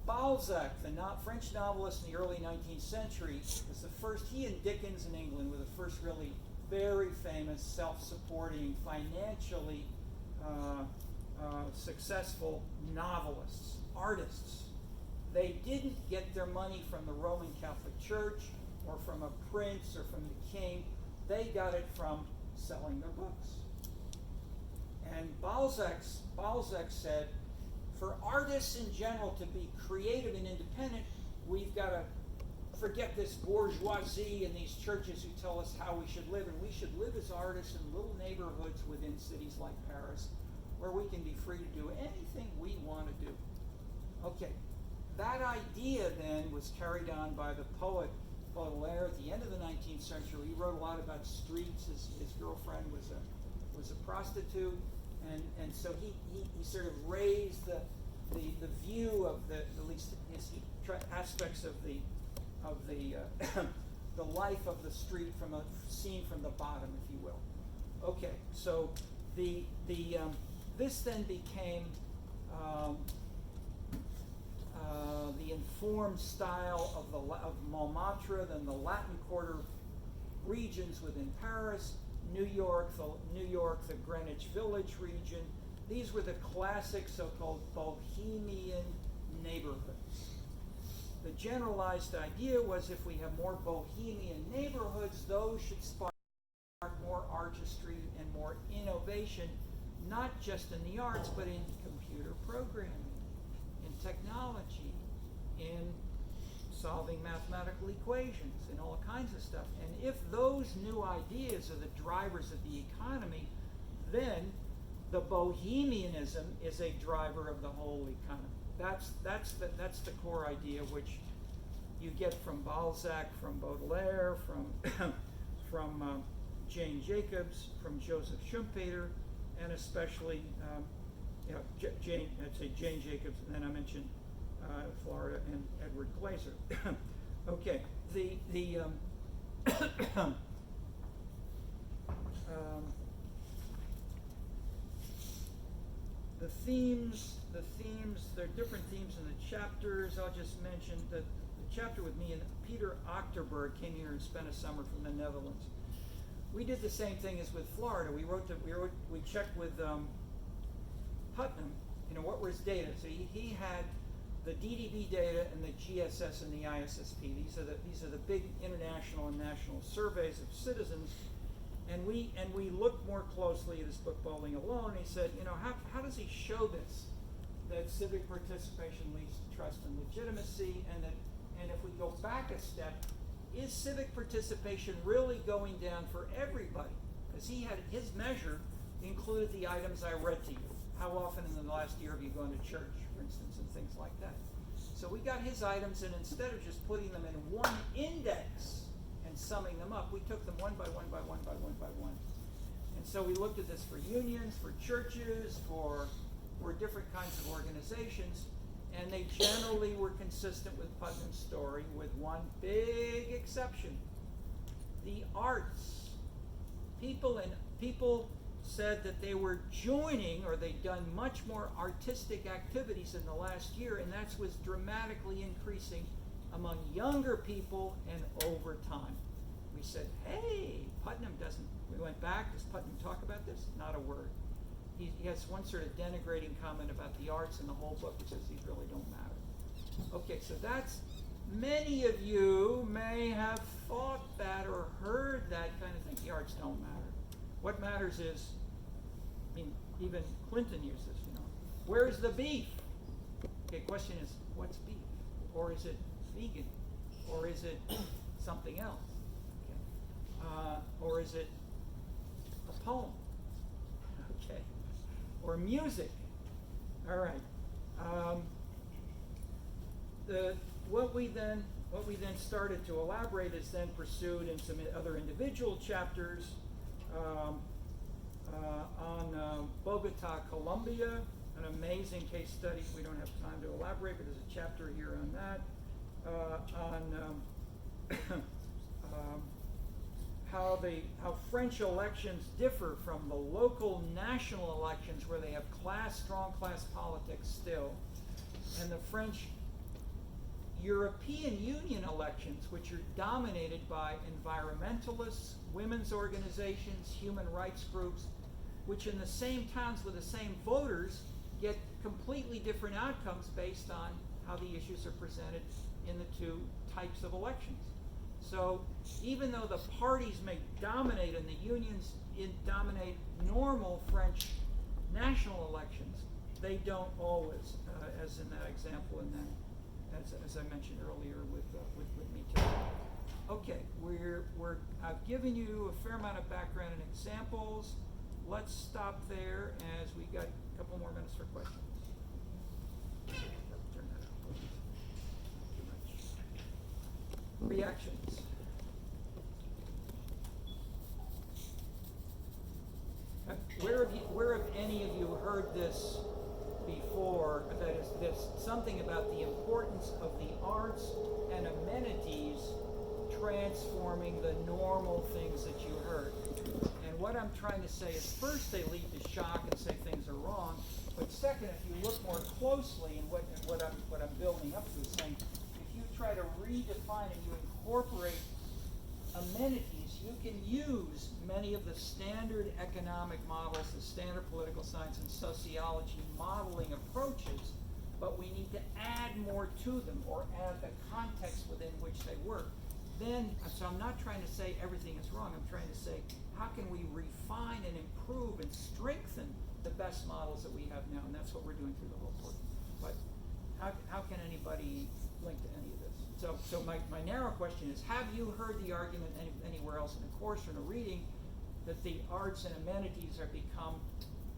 Balzac, the French novelist in the early 19th century, was the first. He and Dickens in England were the first really very famous, self-supporting, financially successful novelists, artists. They didn't get their money from the Roman Catholic Church or from a prince or from the king. They got it from selling their books. And Balzac said, for artists in general to be creative and independent, we've got to forget this bourgeoisie and these churches who tell us how we should live, and we should live as artists in little neighborhoods within cities like Paris, where we can be free to do anything we want to do. Okay, that idea then was carried on by the poet Baudelaire at the end of the 19th century. He wrote a lot about streets. His girlfriend was a prostitute, and so he sort of raised the view of at least aspects of the the life of the street seen from the bottom, if you will. Okay, so this then became the informed style of Montmartre, then the Latin Quarter regions within Paris, New York, the Greenwich Village region. These were the classic so-called Bohemian neighborhoods. The generalized idea was if we have more Bohemian neighborhoods, those should spark more artistry and more innovation, not just in the arts, but in computer programming, in technology, in solving mathematical equations, and all kinds of stuff. And if those new ideas are the drivers of the economy, then the Bohemianism is a driver of the whole economy. That's the core idea, which you get from Balzac, from Baudelaire, from Jane Jacobs, from Joseph Schumpeter, and especially Jane Jacobs, and then I mentioned Florida and Edward Glaser. Okay, the themes, there are different themes in the chapters. I'll just mention that the chapter with me and Peter Achterberg came here and spent a summer from the Netherlands. We did the same thing as with Florida. We checked with Putnam, what were his data? So he had the DDB data and the GSS and the ISSP. These are the big international and national surveys of citizens. And we looked more closely at his book Bowling Alone. He said, how does he show this? That civic participation leads to trust and legitimacy, and if we go back a step, is civic participation really going down for everybody? Because his measure included the items I read to you. How often in the last year have you gone to church, for instance, and things like that? So we got his items, and instead of just putting them in one index and summing them up, we took them one by one by one by one by one. And so we looked at this for unions, for churches, for different kinds of organizations, and they generally were consistent with Putnam's story, with one big exception: the arts. People said that they were joining, or they'd done much more artistic activities in the last year, and that was dramatically increasing among younger people and over time. We said, hey, Putnam doesn't. We went back. Does Putnam talk about this? Not a word. He has one sort of denigrating comment about the arts in the whole book, which says these really don't matter. Okay, so many of you may have thought that or heard that kind of thing. The arts don't matter. What matters is, even Clinton used this, where's the beef? Okay, question is, what's beef? Or is it vegan? Or is it something else? Okay. Or is it a poem? Okay. Or music? All right. What we then started to elaborate is then pursued in some other individual chapters on Bogota, Colombia, an amazing case study. We don't have time to elaborate, but there's a chapter here on that. How French elections differ from the local national elections where they have strong class politics still, and the French European Union elections, which are dominated by environmentalists, women's organizations, human rights groups, which in the same towns with the same voters get completely different outcomes based on how the issues are presented in the two types of elections. So even though the parties may dominate and the unions dominate normal French national elections, they don't always, as in that example, and then as I mentioned earlier with Me Too. Okay, I've given you a fair amount of background and examples. Let's stop there as we got a couple more minutes for questions. Turn that up, please. Too much. Reactions. Where have any of you heard this before? That is this something about the importance of the arts and amenities transforming the normal things that you heard. And what I'm trying to say is, first they lead to shock and say things are wrong, but second, if you look more closely and what I'm building up to is saying, if you try to redefine and you incorporate amenities, you can use many of the standard economic models, the standard political science and sociology modeling approaches, but we need to add more to them or add the context within which they work. So I'm not trying to say everything is wrong. I'm trying to say, how can we refine and improve and strengthen the best models that we have now? And that's what we're doing through the whole course. But how can anybody link to any of this? So my narrow question is, have you heard the argument anywhere else in the course or in a reading that the arts and amenities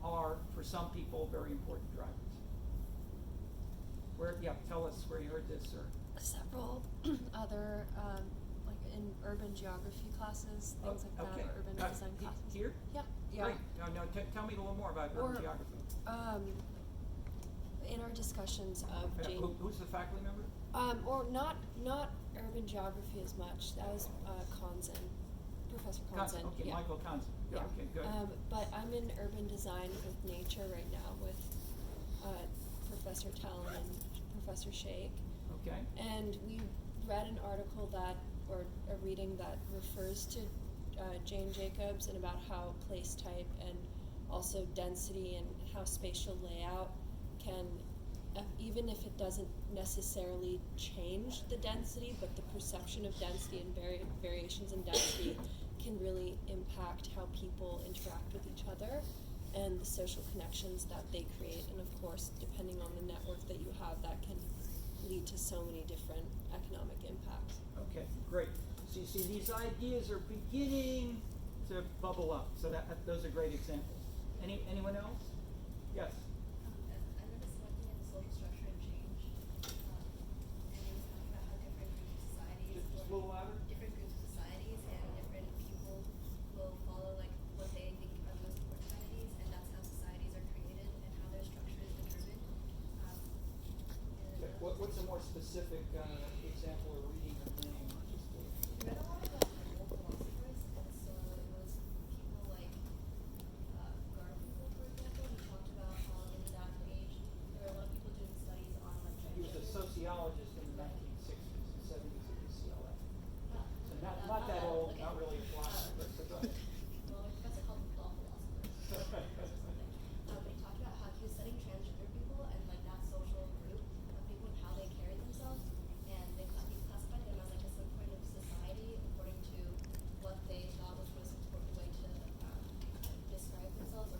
are for some people very important drivers? Tell us where you heard this, or Several other, like in urban geography classes, things like that, or urban design classes. Here? Yeah. Great. No, tell me a little more about urban geography. In our discussions of Jane. Who's the faculty member? Or not urban geography as much. That was Konzen, Professor Konzen. Okay, yeah. Michael Konzen. Yeah. Okay, good. But I'm in urban design with nature right now with Professor Tell and Professor Sheikh. Okay. And we read an article or a reading that refers to Jane Jacobs and about how place type and also density and how spatial layout can, even if it doesn't necessarily change the density, but the perception of density and variations in density can really impact how people interact with each other and the social connections that they create. And of course, depending on the network that you have, that can lead to so many different economic impacts. Okay, great. So you see, these ideas are beginning to bubble up. So those are great examples. Anyone else? Yes. I noticed one thing in the social structure and change, and it was talking about how different groups of societies, Just a little louder. different groups of societies and different people will follow like what they think are the most important identities, and that's how societies are created and how their structure is determined. What's a more specific example or reading or name? We read a lot about like old philosophers, and so it was people like Garfield, for example. He talked about how in that age there were a lot of people doing studies on like He was a sociologist in the 1960s and 70s at UCLA. So not that old, okay. not really a philosopher, but go ahead. Well, my professor called them thought philosophers. But he talked about how he was studying transgender people and like that social group of people and how they carry themselves, and he classified them as like a subpoint of society according to what they thought was the most important way to describe themselves or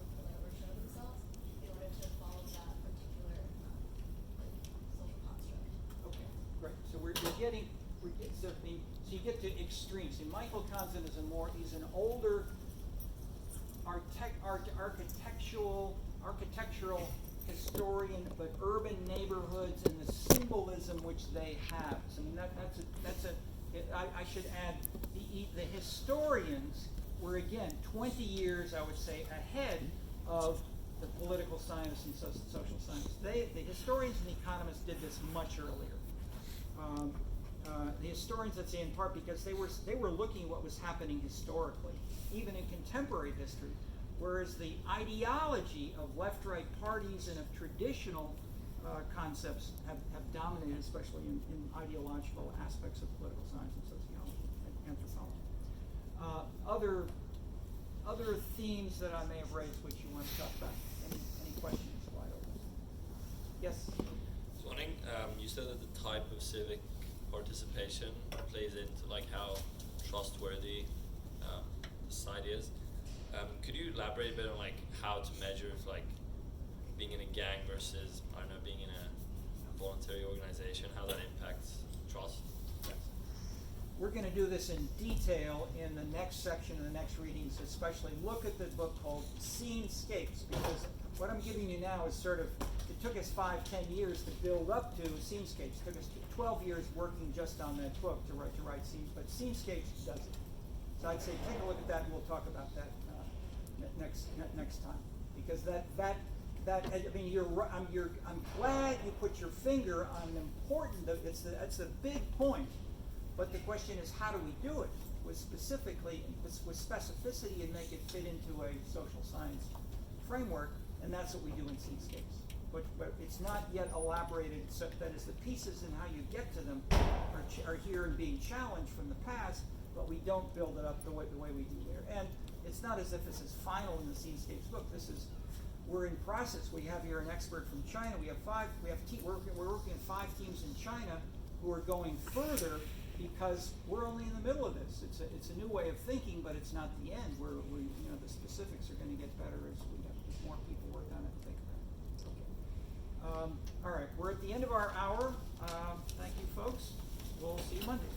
show themselves in order to follow that particular social construct. Okay, great. So so you get to extremes. See, Michael Konzen is he's an older architectural historian, but urban neighborhoods and the symbolism which they have. So I mean, I should add, the historians were, again, 20 years, I would say, ahead of the political scientists and social scientists. The historians and the economists did this much earlier. The historians, I'd say, in part because they were looking at what was happening historically, even in contemporary history, whereas the ideology of left-right parties and of traditional concepts have dominated, especially in ideological aspects of political science and sociology and anthropology. Other themes that I may have raised which you want to talk about? Any questions? Wide open. Yes? I was wondering, you said that the type of civic participation plays into like how trustworthy the society is. Could you elaborate a bit on like how to measure if like being in a gang versus, I don't know, being in a voluntary organization, how that impacts trust? Yes. We're going to do this in detail in the next section of the next readings, especially look at the book called Scenescapes, because what I'm giving you now is sort of, it took us 5-10 years to build up to Scenescapes. It took us 12 years working just on that book to write scenes, but Scenescapes does it. So I'd say take a look at that, and we'll talk about that next time, because I mean, I'm glad you put your finger on an important. That's the big point. But the question is, how do we do it with specificity and make it fit into a social science framework? And that's what we do in Scenescapes. But it's not yet elaborated. So that is, the pieces and how you get to them are here and being challenged from the past. But we don't build it up the way we do there. And it's not as if this is final in the Scenescapes book. We're in process. We have here an expert from China. We're working with 5 teams in China who are going further, because we're only in the middle of this. It's a new way of thinking, but it's not the end. The specifics are going to get better as more people work on it and think about it. Okay. All right, we're at the end of our hour. Thank you, folks. We'll see you Monday.